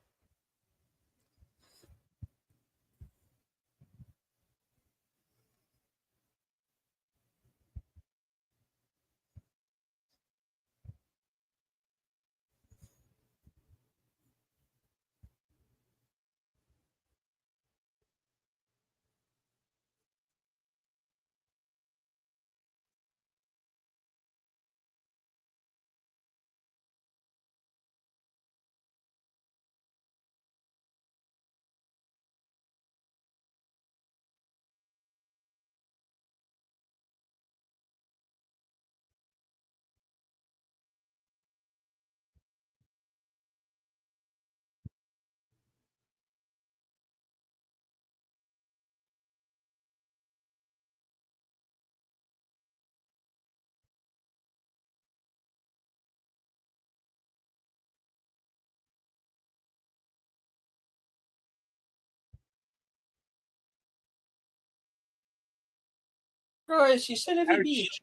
Speaker 2: Royce, you said every
Speaker 1: Ouch.
Speaker 2: beach.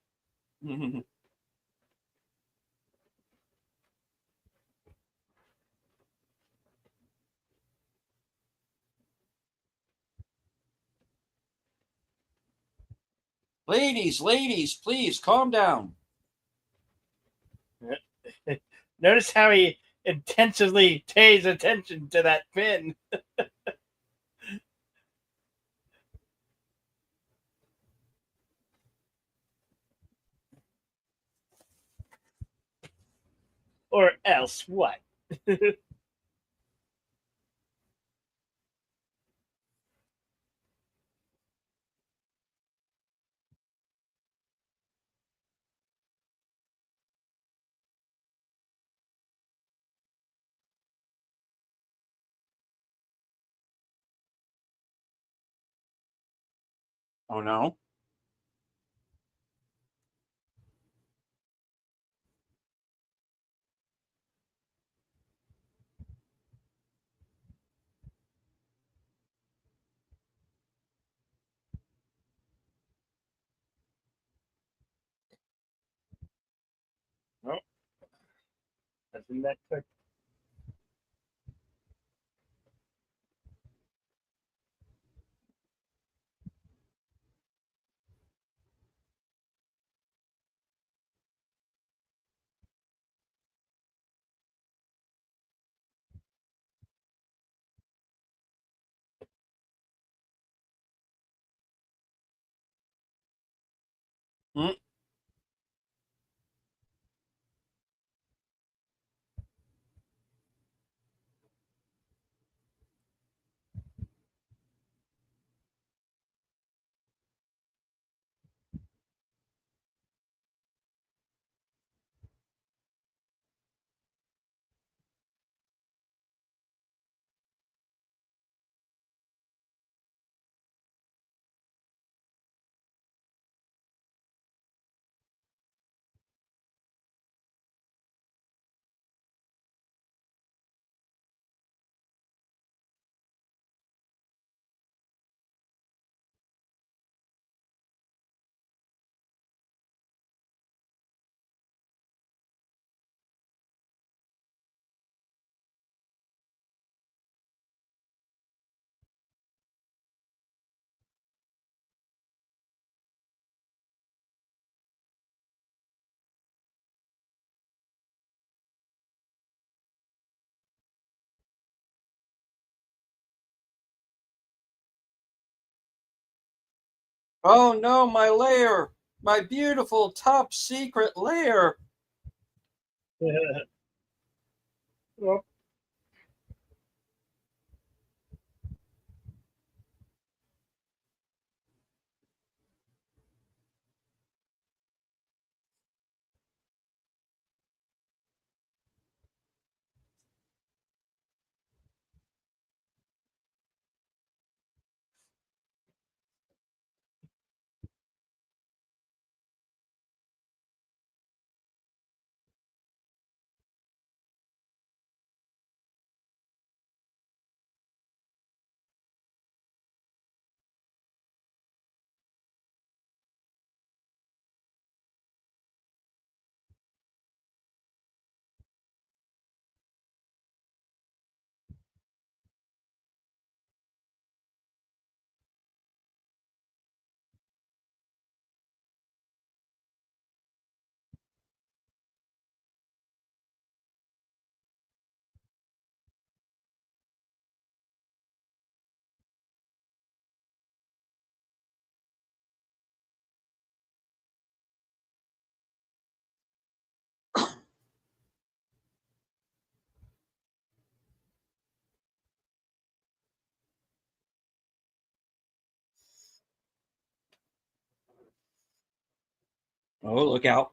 Speaker 2: Ladies, please calm down.
Speaker 1: Notice how he intensively pays attention to that pin. Or else what?
Speaker 2: Oh, no.
Speaker 1: Well, nothing that quick.
Speaker 2: Hmm? Oh no, my lair! My beautiful top secret lair!
Speaker 1: Well,
Speaker 2: Oh, look out.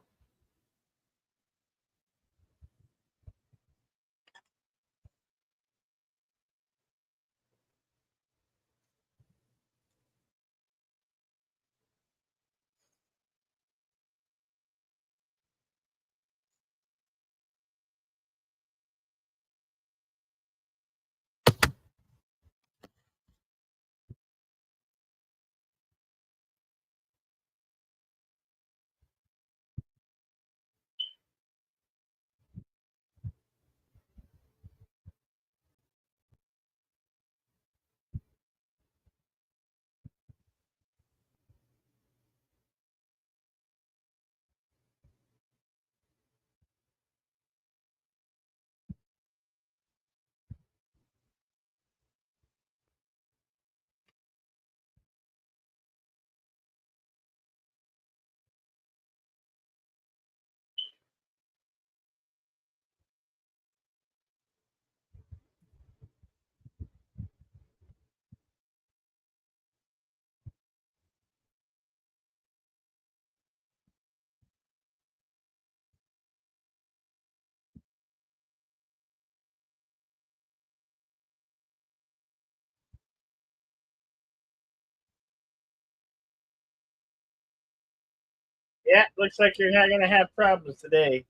Speaker 1: yeah, looks like you're not gonna have problems today.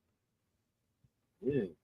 Speaker 1: Ew.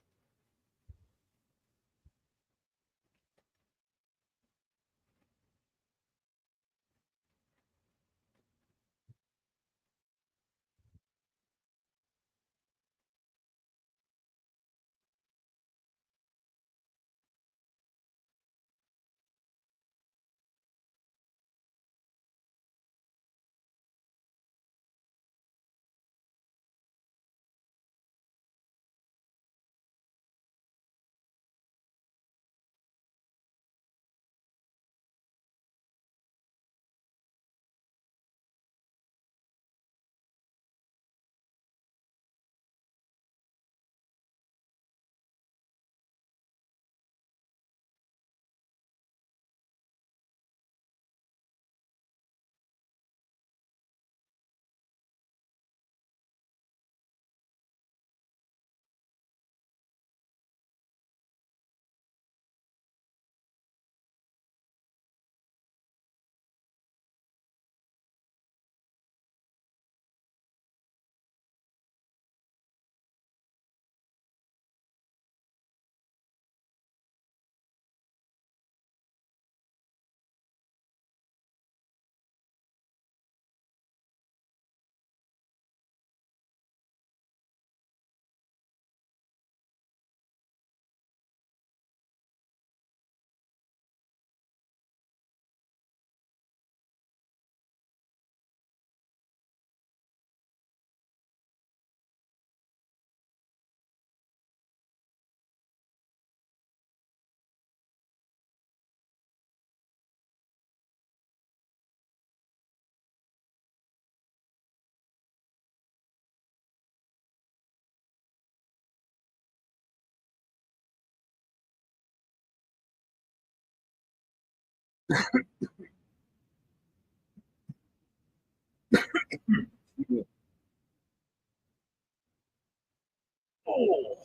Speaker 1: Oh,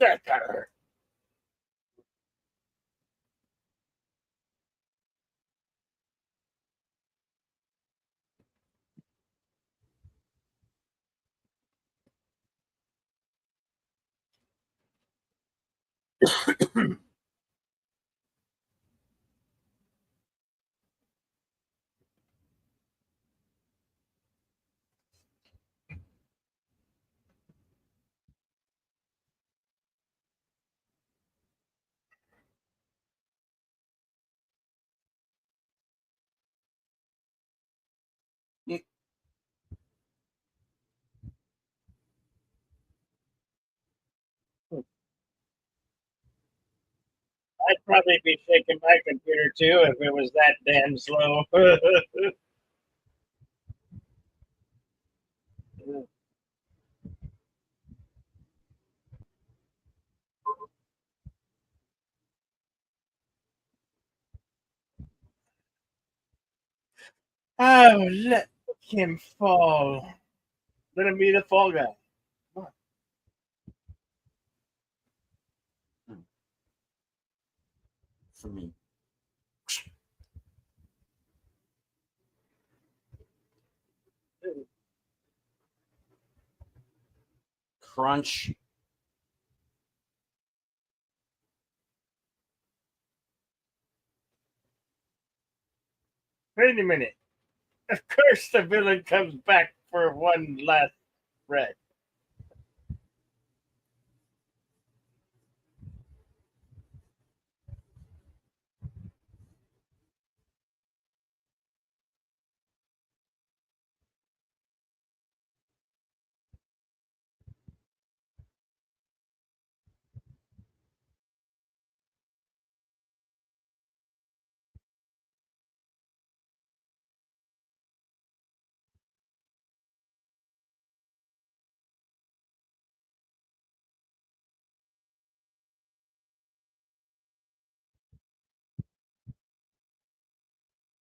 Speaker 1: that got hurt. I'd probably be shaking my computer too if it was that damn slow. Oh, let him fall. Let him be the fall guy.
Speaker 2: For me. Crunch.
Speaker 1: Wait a minute. Of course, the villain comes back for one last threat.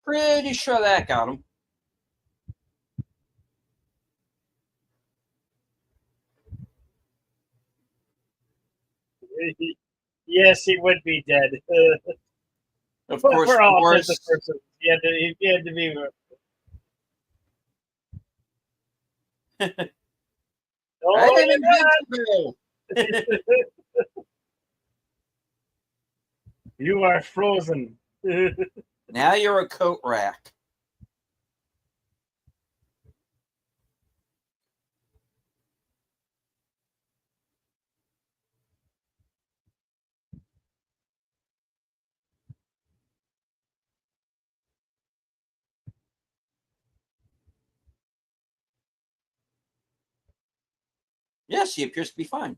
Speaker 2: Pretty sure that got him.
Speaker 1: Yes, he would be dead.
Speaker 2: Of
Speaker 1: But
Speaker 2: course,
Speaker 1: for all intents and
Speaker 2: Boris.
Speaker 1: purposes, he had to be.
Speaker 2: I
Speaker 1: Oh,
Speaker 2: am invincible.
Speaker 1: you are frozen.
Speaker 2: Now you're a coat rack. Yes, he appears to be fine.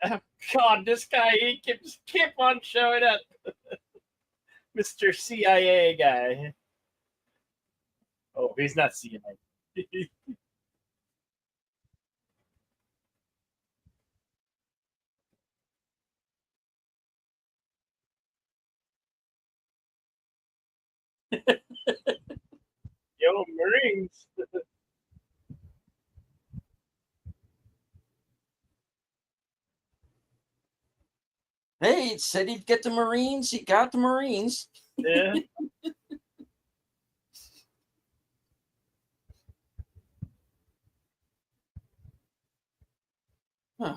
Speaker 1: Oh, God, this guy, he keep on showing up. Mr. CIA guy. Oh, he's not CIA. Yo, Marines.
Speaker 2: Hey, it said he'd get the Marines. He got the Marines.
Speaker 1: Yeah.
Speaker 2: Huh.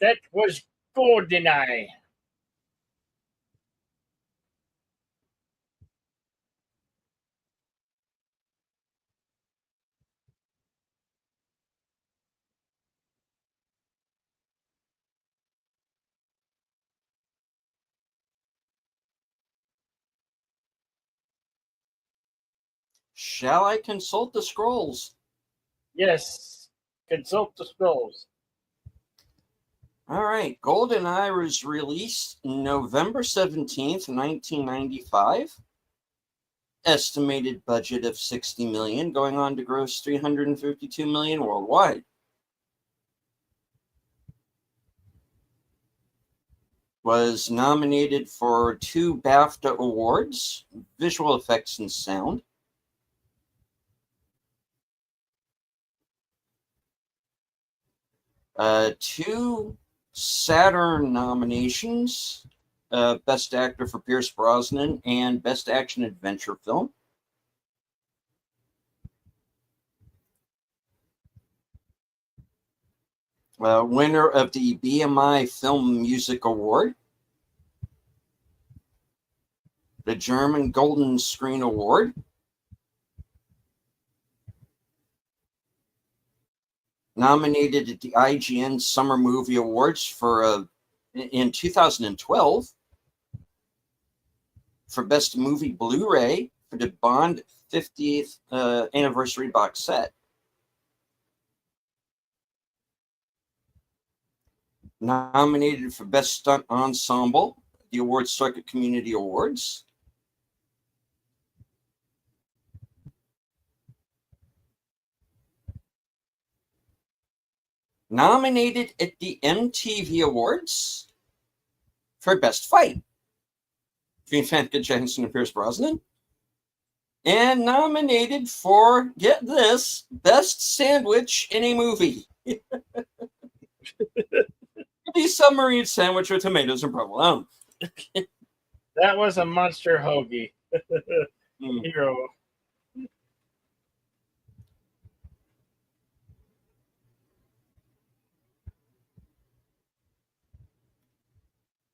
Speaker 1: That was GoldenEye.
Speaker 2: Shall I consult the scrolls?
Speaker 1: Yes. Consult the scrolls.
Speaker 2: All right. GoldenEye was released November 17th, 1995. Estimated budget of 60 million, going on to gross 352 million worldwide. Was nominated for 2 BAFTA awards, visual effects and sound. Two Saturn nominations, Best Actor for Pierce Brosnan and Best Action Adventure Film. Winner of the BMI Film Music Award, the German Golden Screen Award, nominated at the IGN Summer Movie Awards for in 2012 for Best Movie Blu-ray for the Bond 50th anniversary box set. Nominated for Best Stunt Ensemble, the Awards Circuit Community Awards. Nominated at the MTV Awards for Best Fight between Famke Janssen and Pierce Brosnan. And nominated for, get this, Best Sandwich in a Movie. The submarine sandwich with tomatoes and provolone.
Speaker 1: That was a monster hoagie. Hero.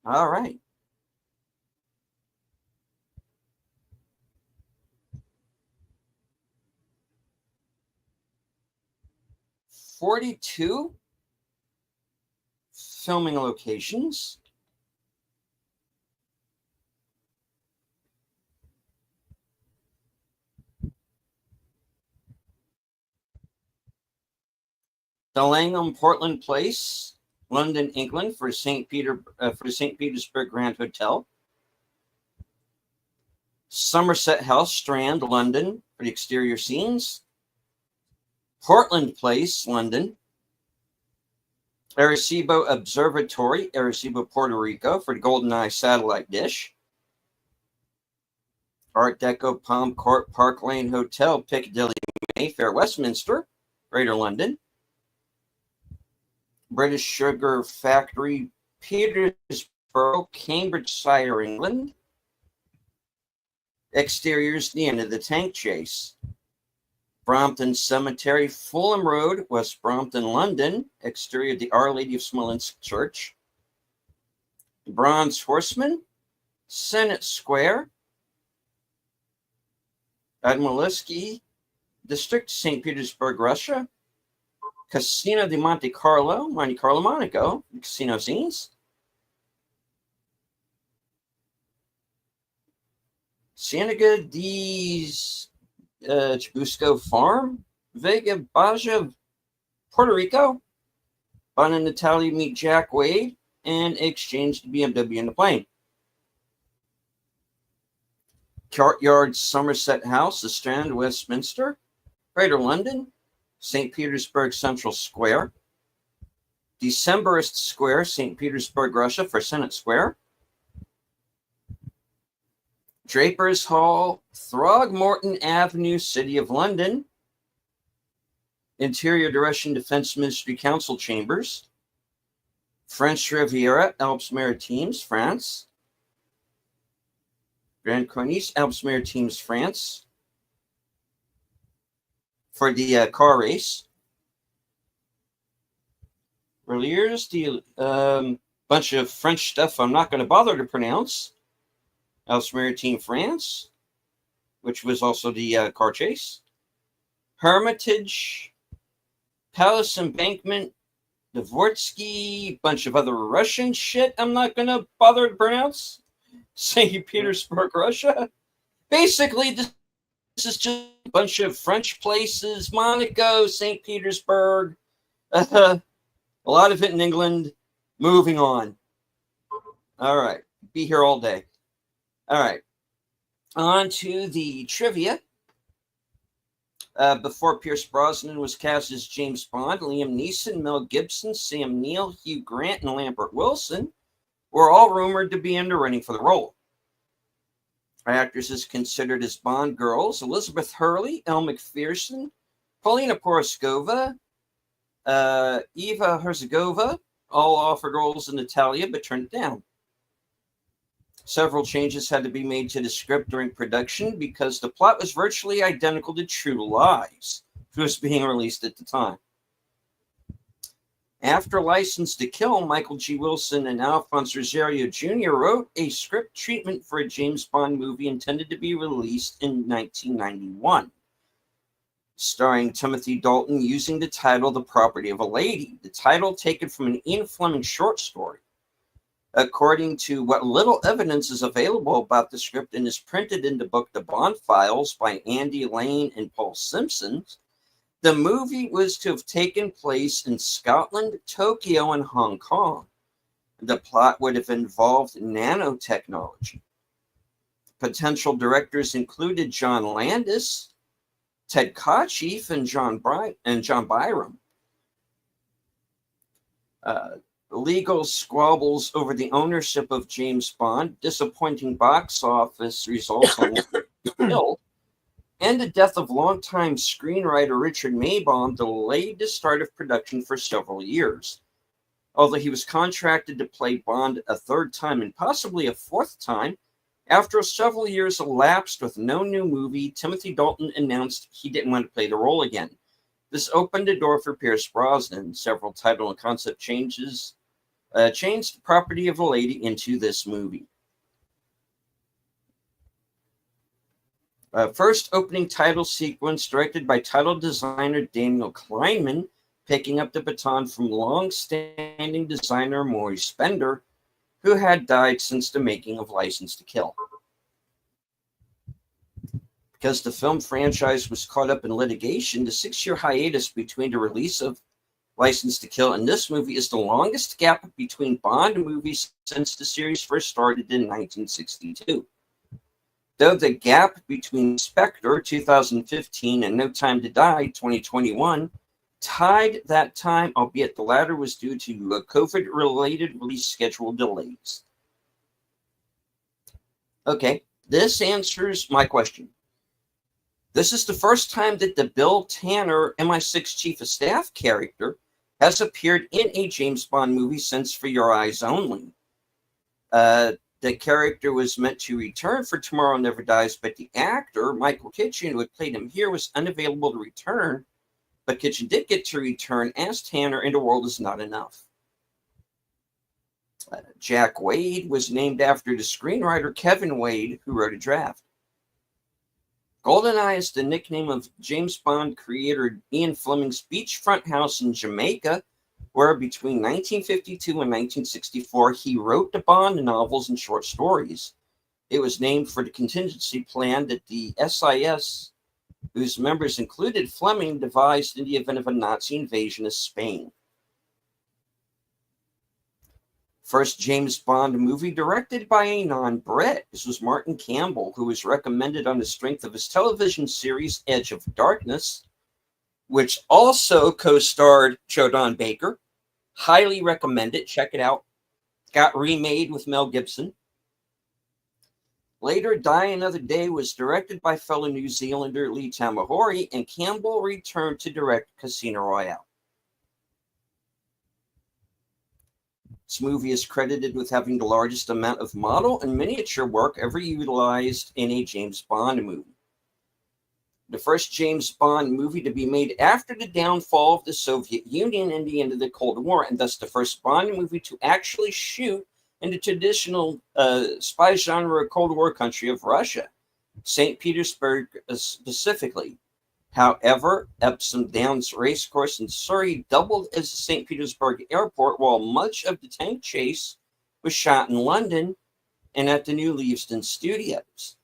Speaker 2: All right. "42 filming locations, the Langham Portland Place, London, England, for St. Petersburg Grand Hotel. Somerset House, Strand, London, for the exterior scenes. Portland Place, London. Arecibo Observatory, Arecibo, Puerto Rico, for the GoldenEye satellite dish. Art Deco Palm Court Park Lane Hotel, Piccadilly, Mayfair, Westminster, Greater London. British Sugar Factory, Petersborough, Cambridgeshire, England. Exteriors, the end of the tank chase. Brompton Cemetery, Fulham Road, West Brompton, London. Exterior, the Our Lady of Smolensk Church. The Bronze Horseman, Senate Square. Admiralty District, St. Petersburg, Russia. Casino di Monte Carlo, Monaco, casino scenes. Cienega di Chibusco Farm, Vega Baja, Puerto Rico. Bon and Natalia meet Jack Wade and exchange the BMW in the plane. Courtyard Somerset House, the Strand, Westminster, Greater London, St. Petersburg Central Square. Decemberist Square, St. Petersburg, Russia, for Senate Square. Drapers Hall, Throgmorton Avenue, City of London. Interior Direction Defense Ministry Council Chambers. French Riviera, Alpes Maritimes, France. Grand Corniche, Alpes Maritimes, France, for the car race. earlier, the bunch of French stuff I'm not going to bother to pronounce. Alpes Maritime, France, which was also the car chase. Hermitage, Palace Embankment, Dvorsky, bunch of other Russian shit I'm not going to bother to pronounce. St. Petersburg, Russia. Basically, this is just a bunch of French places. Monaco, St. Petersburg, a lot of it in England. Moving on. All right. Be here all day. All right. On to the trivia. Before Pierce Brosnan was cast as James Bond, Liam Neeson, Mel Gibson, Sam Neill, Hugh Grant, and Lambert Wilson were all rumored to be in the running for the role. Actresses considered as Bond girls: Elizabeth Hurley, Elle Macpherson, Paulina Poroskova, Eva Herzegova, all offered roles in Natalia but turned it down. Several changes had to be made to the script during production because the plot was virtually identical to True Lies, which was being released at the time. After License to Kill, Michael G. Wilson and Alphonse Rosario Jr. wrote a script treatment for a James Bond movie intended to be released in 1991, starring Timothy Dalton, using the title The Property of a Lady, the title taken from an Ian Fleming short story. According to what little evidence is available about the script and is printed in the book The Bond Files by Andy Lane and Paul Simpson, the movie was to have taken place in Scotland, Tokyo, and Hong Kong. The plot would have involved nanotechnology. Potential directors included John Landis, Ted Kotcheff, and John Byram. Legal squabbles over the ownership of James Bond, disappointing box office results on Hill, and the death of longtime screenwriter Richard Maibaum delayed the start of production for several years. Although he was contracted to play Bond a third time and possibly a fourth time, after several years elapsed with no new movie, Timothy Dalton announced he didn't want to play the role again. This opened the door for Pierce Brosnan. Several title and concept changes changed The Property of a Lady into this movie. First opening title sequence directed by title designer Daniel Kleinman, picking up the baton from long-standing designer Maurice Bender, who had died since the making of License to Kill. Because the film franchise was caught up in litigation, the 6-year hiatus between the release of License to Kill and this movie is the longest gap between Bond movies since the series first started in 1962. Though the gap between Spectre 2015 and No Time to Die 2021 tied that time, albeit the latter was due to COVID-related release schedule delays. Okay, this answers my question. This is the first time that the Bill Tanner MI6 Chief of Staff character has appeared in a James Bond movie since For Your Eyes Only. The character was meant to return for Tomorrow Never Dies, but the actor, Michael Kitchen, who had played him here, was unavailable to return. But Kitchen did get to return as Tanner in The World Is Not Enough. Jack Wade was named after the screenwriter Kevin Wade, who wrote a draft. GoldenEye is the nickname of James Bond creator Ian Fleming's beachfront house in Jamaica, where between 1952 and 1964 he wrote the Bond novels and short stories. It was named for the contingency plan that the SIS, whose members included Fleming, devised in the event of a Nazi invasion of Spain. First James Bond movie directed by a non-Brit. This was Martin Campbell, who was recommended on the strength of his television series Edge of Darkness, which also co-starred Jodan Baker. Highly recommend it. Check it out. Got remade with Mel Gibson. Later, Die Another Day was directed by fellow New Zealander Lee Tamahori, and Campbell returned to direct Casino Royale. This movie is credited with having the largest amount of model and miniature work ever utilized in a James Bond movie. the first James Bond movie to be made after the downfall of the Soviet Union and the end of the Cold War, and thus the first Bond movie to actually shoot in the traditional spy genre Cold War country of Russia, St. Petersburg specifically. However, Epsom Downs Racecourse in Surrey doubled as the St. Petersburg airport, while much of the tank chase was shot in London and at the new Leavesden Studios.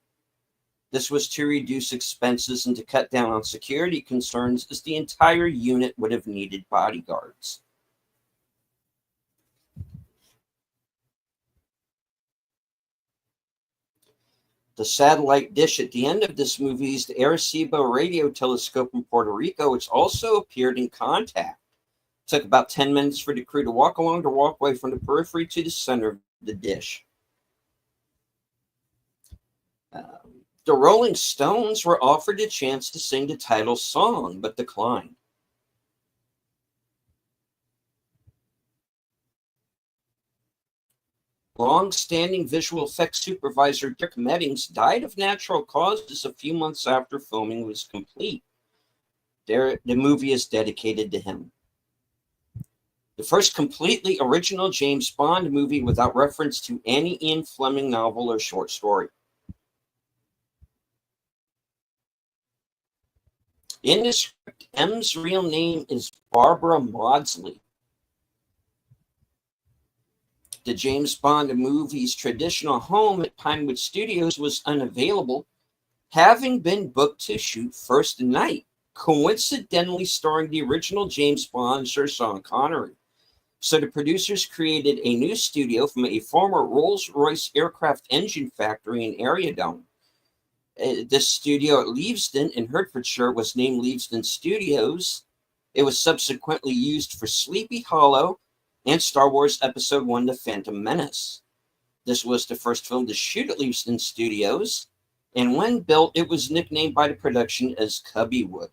Speaker 2: This was to reduce expenses and to cut down on security concerns, as the entire unit would have needed bodyguards. The satellite dish at the end of this movie is the Arecibo radio telescope in Puerto Rico, which also appeared in Contact. It took about 10 minutes for the crew to walk along the walkway from the periphery to the center of the dish. The Rolling Stones were offered a chance to sing the title song, but declined. Long-standing visual effects supervisor Dick Mettings died of natural causes a few months after filming was complete. The movie is dedicated to him. The first completely original James Bond movie without reference to any Ian Fleming novel or short story. In the script, M's real name is Barbara Maudsley. The James Bond movie's traditional home at Pinewood Studios was unavailable, having been booked to shoot First Night, coincidentally starring the original James Bond, Sir Sean Connery. So the producers created a new studio from a former Rolls-Royce aircraft engine factory in Aerodrome. This studio at Leavesden in Hertfordshire was named Leavesden Studios. It was subsequently used for Sleepy Hollow and Star Wars Episode 1, The Phantom Menace. This was the first film to shoot at Leavesden Studios, and when built, it was nicknamed by the production as Cubbywood.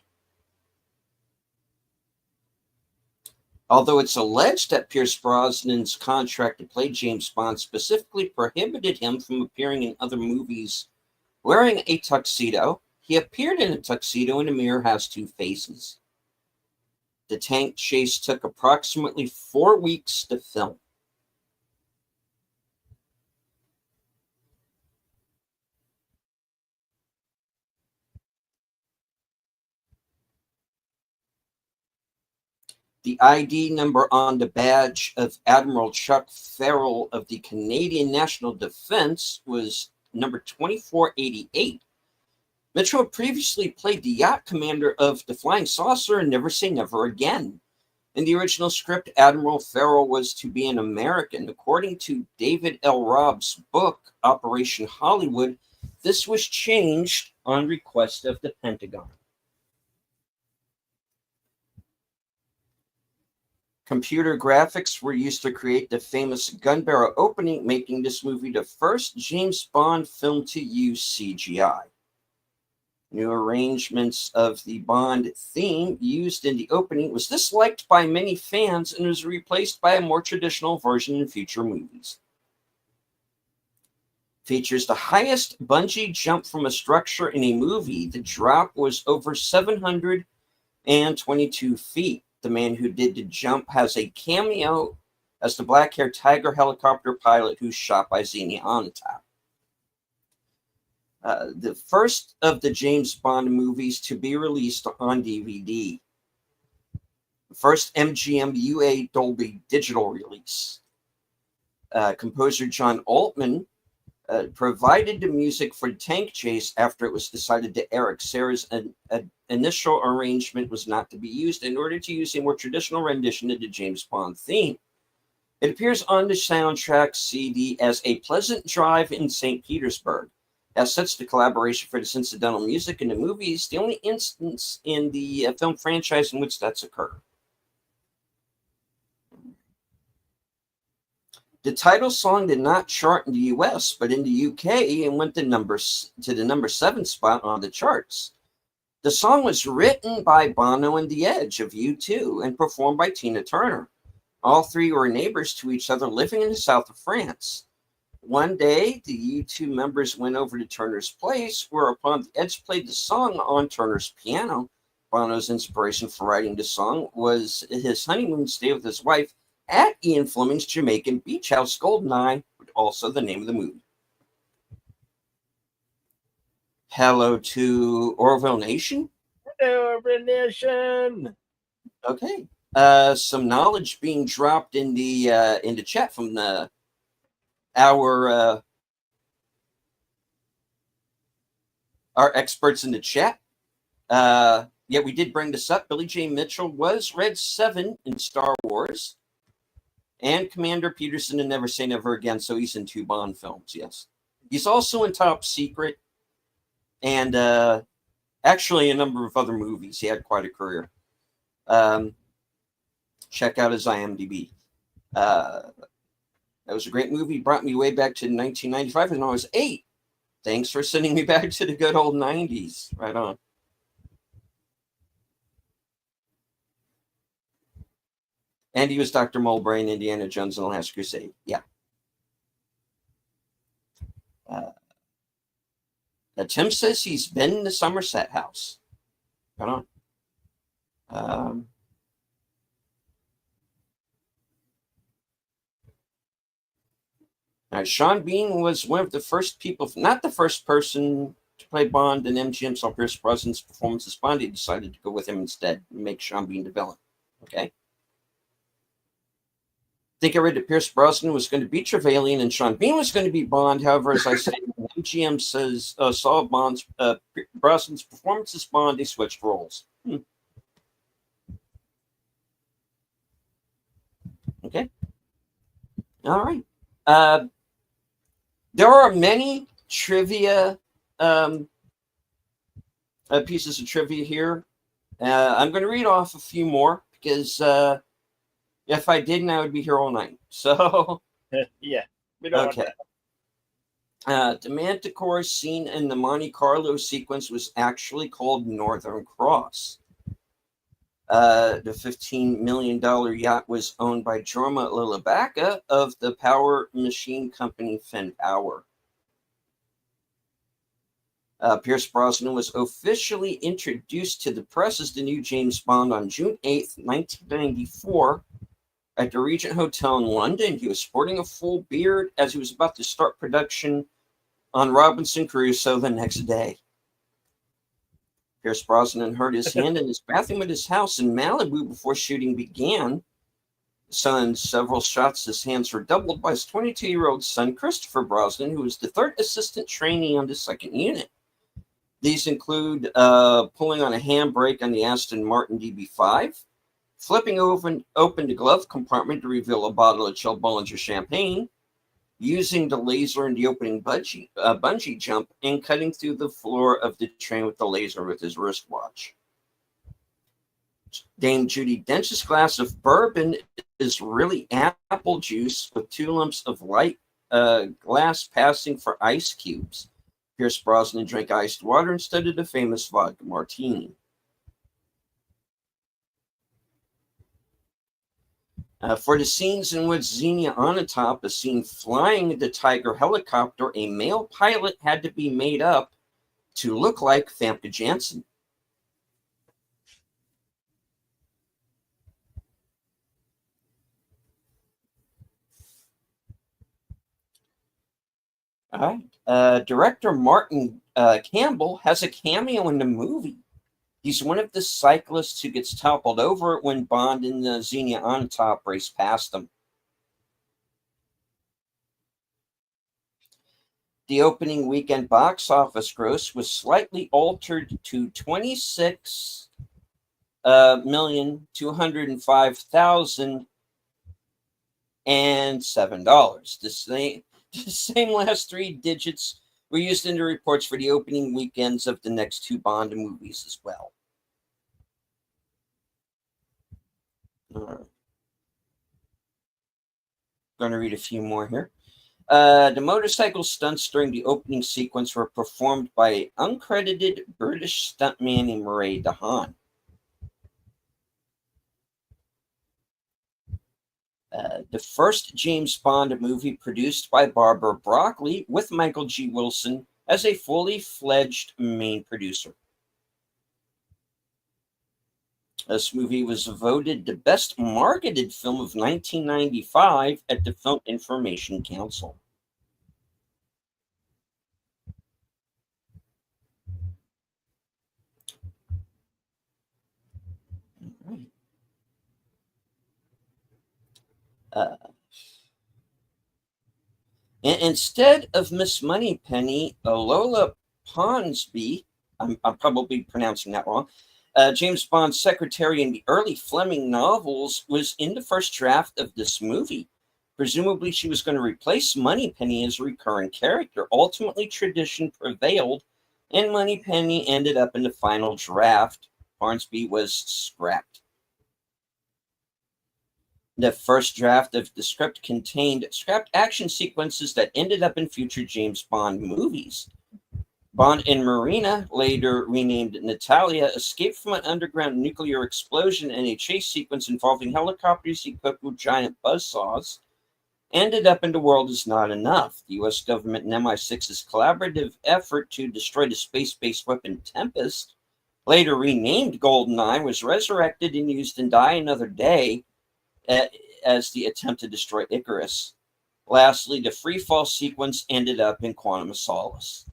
Speaker 2: Although it's alleged that Pierce Brosnan's contract to play James Bond specifically prohibited him from appearing in other movies wearing a tuxedo, he appeared in a tuxedo in A Mirror Has Two Faces. The tank chase took approximately 4 weeks to film. The ID number on the badge of Admiral Chuck Farrell of the Canadian National Defense was number 2488. Mitchell had previously played the yacht commander of the Flying Saucer in Never Say Never Again. In the original script, Admiral Farrell was to be an American. According to David L. Robb's book, Operation Hollywood, this was changed on request of the Pentagon. Computer graphics were used to create the famous gun barrel opening, making this movie the first James Bond film to use CGI. New arrangements of the Bond theme used in the opening was disliked by many fans and was replaced by a more traditional version in future movies. Features the highest bungee jump from a structure in a movie. The drop was over 722 feet. The man who did the jump has a cameo as the black-haired Tiger helicopter pilot who's shot by Xenia Onatopp. The first of the James Bond movies to be released on DVD. The first MGM UA Dolby Digital release. Composer John Altman provided the music for the tank chase after it was decided that Eric Serra's initial arrangement was not to be used in order to use a more traditional rendition of the James Bond theme. It appears on the soundtrack CD as A Pleasant Drive in St. Petersburg. As such, the collaboration for this incidental music in the movie is the only instance in the film franchise in which that's occurred. The title song did not chart in the US, but in the UK and went to the number 7 spot on the charts. The song was written by Bono and The Edge of U2 and performed by Tina Turner. All three were neighbors to each other living in the south of France. One day, the U2 members went over to Turner's place, whereupon the Eds played the song on Turner's piano. Bono's inspiration for writing the song was his honeymoon stay with his wife at Ian Fleming's Jamaican beach house, GoldenEye, also the name of the movie. Hello to Orville Nation.
Speaker 1: Hello, Orville Nation.
Speaker 2: Okay. Some knowledge being dropped in the chat from our experts in the chat. Yeah, we did bring this up. Billy J. Mitchell was Red 7 in Star Wars. And Commander Peterson in Never Say Never Again, so he's in 2 Bond films, yes. He's also in Top Secret and actually a number of other movies. He had quite a career. Check out his IMDb. That was a great movie. Brought me way back to 1995 when I was 8. Thanks for sending me back to the good old 90s. Right on. And he was Dr. Mulberry in Indiana Jones and the Last Crusade. Yeah. Tim says he's been in the Somerset House. Right on. Sean Bean was one of the first people, not the first person to play Bond, and MGM saw Pierce Brosnan's performance as Bond. He decided to go with him instead and make Sean Bean the villain. Okay. I think I read that Pierce Brosnan was going to be Trevelyan and Sean Bean was going to be Bond. However, as I said, MGM says saw Brosnan's performance as Bond, they switched roles. Okay. All right. There are many trivia pieces of trivia here. I'm going to read off a few more because if I didn't, I would be here all night. So
Speaker 1: yeah, we don't
Speaker 2: okay.
Speaker 1: Want that.
Speaker 2: The Manticore scene in the Monte Carlo sequence was actually called Northern Cross. The $15 million yacht was owned by Jorma Lilibaka of the power machine company Fenn Power. Pierce Brosnan was officially introduced to the press as the new James Bond on June 8th, 1994, at the Regent Hotel in London. He was sporting a full beard as he was about to start production on Robinson Crusoe the next day. Pierce Brosnan hurt his hand in his bathroom at his house in Malibu before shooting began. So in several shots, his hands were doubled by his 22-year-old son, Christopher Brosnan, who was the 3rd assistant trainee on the 2nd unit. These include pulling on a handbrake on the Aston Martin DB5, flipping open the glove compartment to reveal a bottle of Chill Bollinger champagne, using the laser in the opening bungee jump, and cutting through the floor of the train with the laser with his wristwatch. Dame Judi Dench's glass of bourbon is really apple juice with 2 lumps of light glass passing for ice cubes. Pierce Brosnan drank iced water instead of the famous vodka martini. For the scenes in which Xenia Onatopp is seen flying the Tiger helicopter, a male pilot had to be made up to look like Famke Janssen. All right. Director Martin Campbell has a cameo in the movie. He's one of the cyclists who gets toppled over when Bond and Xenia Onatopp race past him. The opening weekend box office gross was slightly altered to $26,205,007. The same last 3 digits were used in the reports for the opening weekends of the next 2 Bond movies as well. Going to read a few more here. The motorcycle stunts during the opening sequence were performed by uncredited British stuntman Murray DeHaan. The first James Bond movie produced by Barbara Broccoli with Michael G. Wilson as a fully fledged main producer. This movie was voted the best marketed film of 1995 at the Film Information Council. Right. Instead of Miss Moneypenny, Lola Ponsby, I'm probably pronouncing that wrong, James Bond's secretary in the early Fleming novels, was in the first draft of this movie. Presumably, she was going to replace Moneypenny as a recurring character. Ultimately, tradition prevailed, and Moneypenny ended up in the final draft. Barnsby was scrapped. The first draft of the script contained scrapped action sequences that ended up in future James Bond movies. Bond and Marina, later renamed Natalia, escaped from an underground nuclear explosion in a chase sequence involving helicopters equipped with giant buzzsaws. Ended up in the world is not enough. The U.S. government and MI6's collaborative effort to destroy the space-based weapon Tempest, later renamed GoldenEye, was resurrected and used in Die Another Day as the attempt to destroy Icarus. Lastly, the free fall sequence ended up in Quantum of Solace.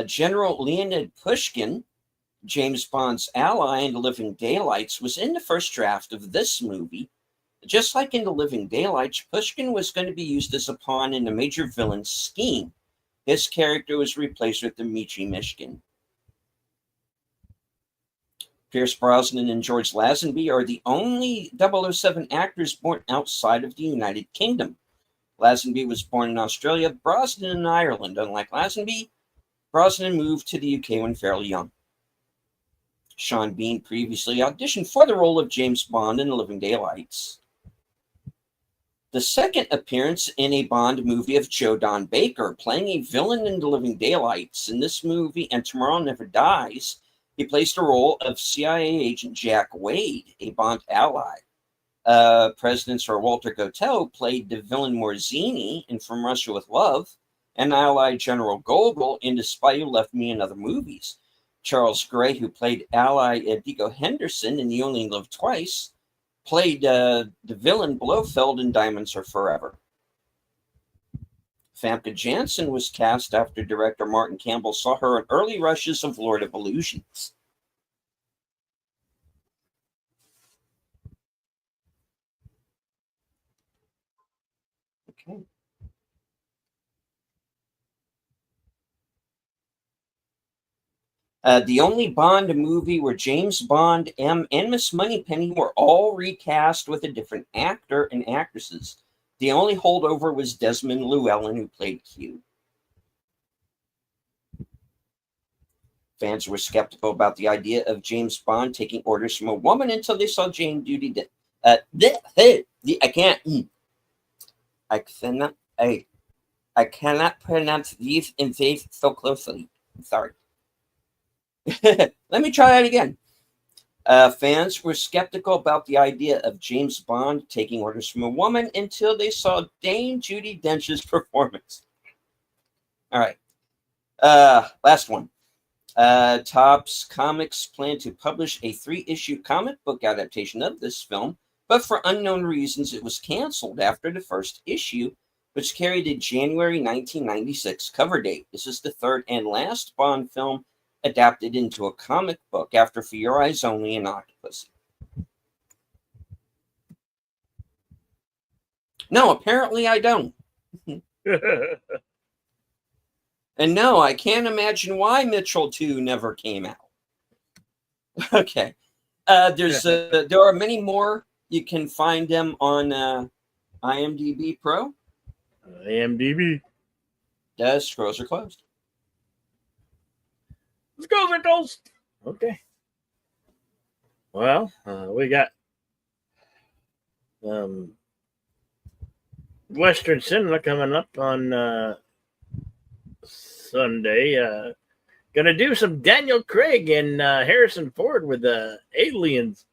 Speaker 2: General Leonid Pushkin, James Bond's ally in The Living Daylights, was in the first draft of this movie. Just like in The Living Daylights, Pushkin was going to be used as a pawn in the major villain's scheme. His character was replaced with Dmitry Mishkin. Pierce Brosnan and George Lazenby are the only 007 actors born outside of the United Kingdom. Lazenby was born in Australia, Brosnan in Ireland. Unlike Lazenby, Brosnan moved to the UK when fairly young. Sean Bean previously auditioned for the role of James Bond in The Living Daylights. The second appearance in a Bond movie of Joe Don Baker, playing a villain in The Living Daylights. In this movie and Tomorrow Never Dies, he plays the role of CIA agent Jack Wade, a Bond ally. President Sir Walter Gotell played the villain Morzini in From Russia with Love, and ally General Gogol in The Spy Who Left Me in other movies. Charles Gray, who played ally Viggo Henderson in You Only Live Twice, played the villain Blofeld in Diamonds Are Forever. Famke Janssen was cast after director Martin Campbell saw her in early rushes of Lord of Illusions. Okay. The only Bond movie where James Bond, M, and Miss Moneypenny were all recast with a different actor and actresses. The only holdover was Desmond Llewellyn, who played Q. Fans were skeptical about the idea of James Bond taking orders from a woman until they saw Jane Judy. I cannot pronounce these and these so closely. I'm sorry. Let me try that again. Fans were skeptical about the idea of James Bond taking orders from a woman until they saw Dame Judi Dench's performance. All right. Last one. Topps Comics planned to publish a 3-issue comic book adaptation of this film, but for unknown reasons, it was canceled after the first issue, which carried a January 1996 cover date. This is the third and last Bond film adapted into a comic book after For Your Eyes Only and Octopussy. No, apparently I don't. And no, I can't imagine why Mitchell 2 never came out. Okay. There are many more. You can find them on IMDb Pro.
Speaker 1: IMDb.
Speaker 2: Scrolls are closed.
Speaker 1: Let's go, Vickles. Okay. Well, we got Western Cinema coming up on Sunday. Gonna do some Daniel Craig and Harrison Ford with the Aliens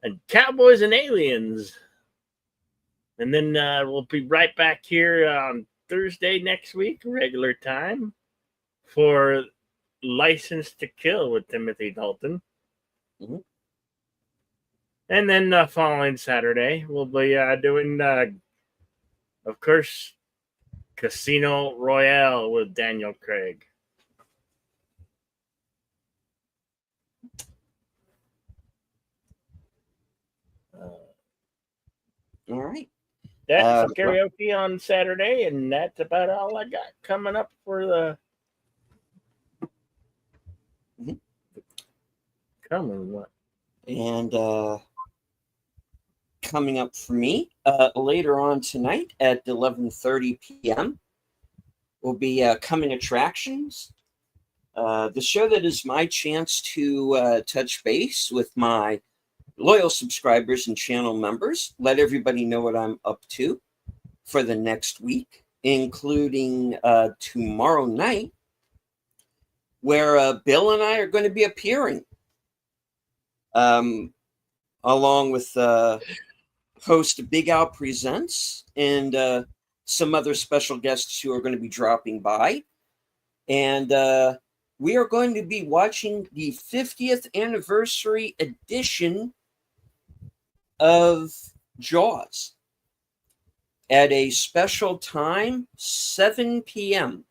Speaker 1: and Cowboys and Aliens. And then we'll be right back here on Thursday next week, regular time, for License to Kill with Timothy Dalton.
Speaker 2: Mm-hmm.
Speaker 1: And then following Saturday, we'll be doing, of course, Casino Royale with Daniel Craig.
Speaker 2: All right.
Speaker 1: That's karaoke on Saturday, and that's about all I got coming up for the coming what?
Speaker 2: And coming up for me later on tonight at 11:30 p.m. will be Coming Attractions, the show that is my chance to touch base with my loyal subscribers and channel members, let everybody know what I'm up to for the next week, including tomorrow night, where Bill and I are going to be appearing, along with host Big Al Presents and some other special guests who are going to be dropping by. And we are going to be watching the 50th anniversary edition of Jaws at a special time, 7 p.m.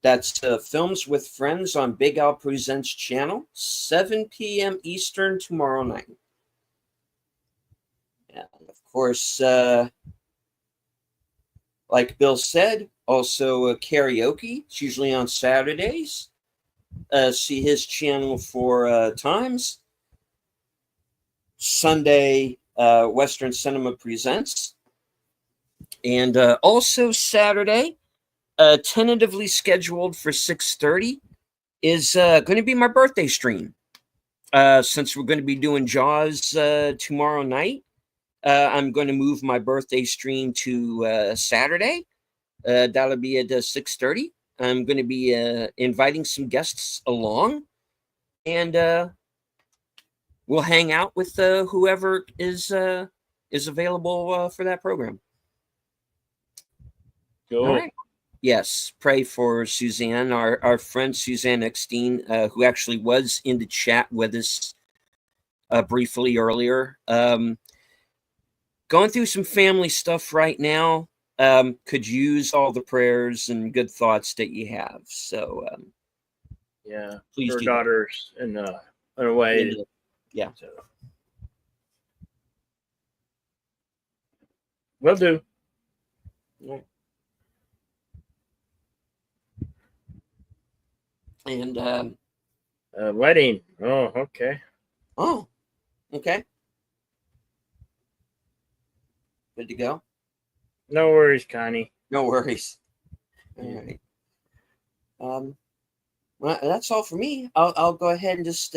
Speaker 2: That's Films with Friends on Big Al Presents channel, 7 p.m. Eastern tomorrow night. And of course, like Bill said, also karaoke. It's usually on Saturdays. See his channel for times. Sunday, Western Cinema Presents. And also Saturday, tentatively scheduled for 6:30, is going to be my birthday stream. Since we're going to be doing Jaws tomorrow night, I'm going to move my birthday stream to Saturday. That'll be at 6:30. I'm going to be inviting some guests along, and we'll hang out with whoever is available for that program.
Speaker 1: Cool.
Speaker 2: All right. Yes, pray for Suzanne, our friend Suzanne Eckstein, who actually was in the chat with us briefly earlier. Going through some family stuff right now. Could use all the prayers and good thoughts that you have. So,
Speaker 1: yeah,
Speaker 2: please
Speaker 1: her
Speaker 2: do
Speaker 1: daughter's in a way.
Speaker 2: Yeah.
Speaker 1: So. Will do.
Speaker 2: Yeah. And
Speaker 1: wedding. Oh, okay.
Speaker 2: Oh, okay. Good to go.
Speaker 1: No worries, Connie.
Speaker 2: No worries. All right. Well, that's all for me. I'll go ahead and just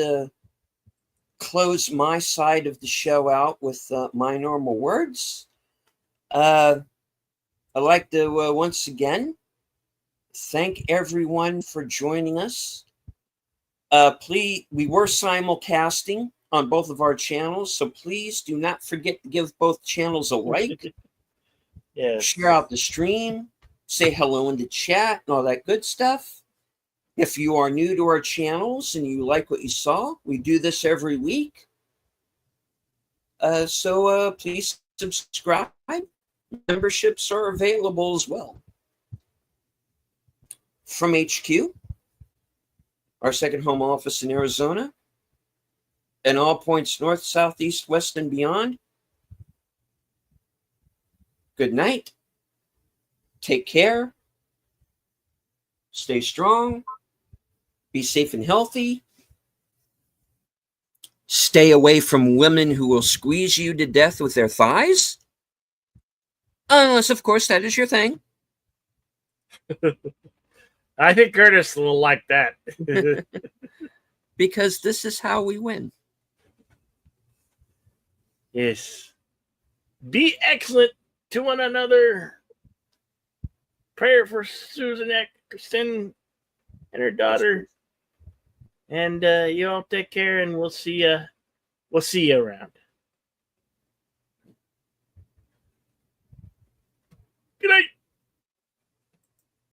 Speaker 2: close my side of the show out with my normal words. I'd like to once again thank everyone for joining us. Please, we were simulcasting on both of our channels, so please do not forget to give both channels a like.
Speaker 1: Yeah.
Speaker 2: Share out the stream, say hello in the chat, and all that good stuff. If you are new to our channels and you like what you saw, we do this every week. So please subscribe. Memberships are available as well. From HQ, our second home office in Arizona, and all points north, south, east, west, and beyond. Good night. Take care. Stay strong. Be safe and healthy. Stay away from women who will squeeze you to death with their thighs. Unless, of course, that is your thing.
Speaker 1: I think Curtis will like that.
Speaker 2: Because this is how we win.
Speaker 1: Yes. Be excellent to one another. Prayer for Susan Eckerson and her daughter. And you all take care, and we'll see you. We'll see you around.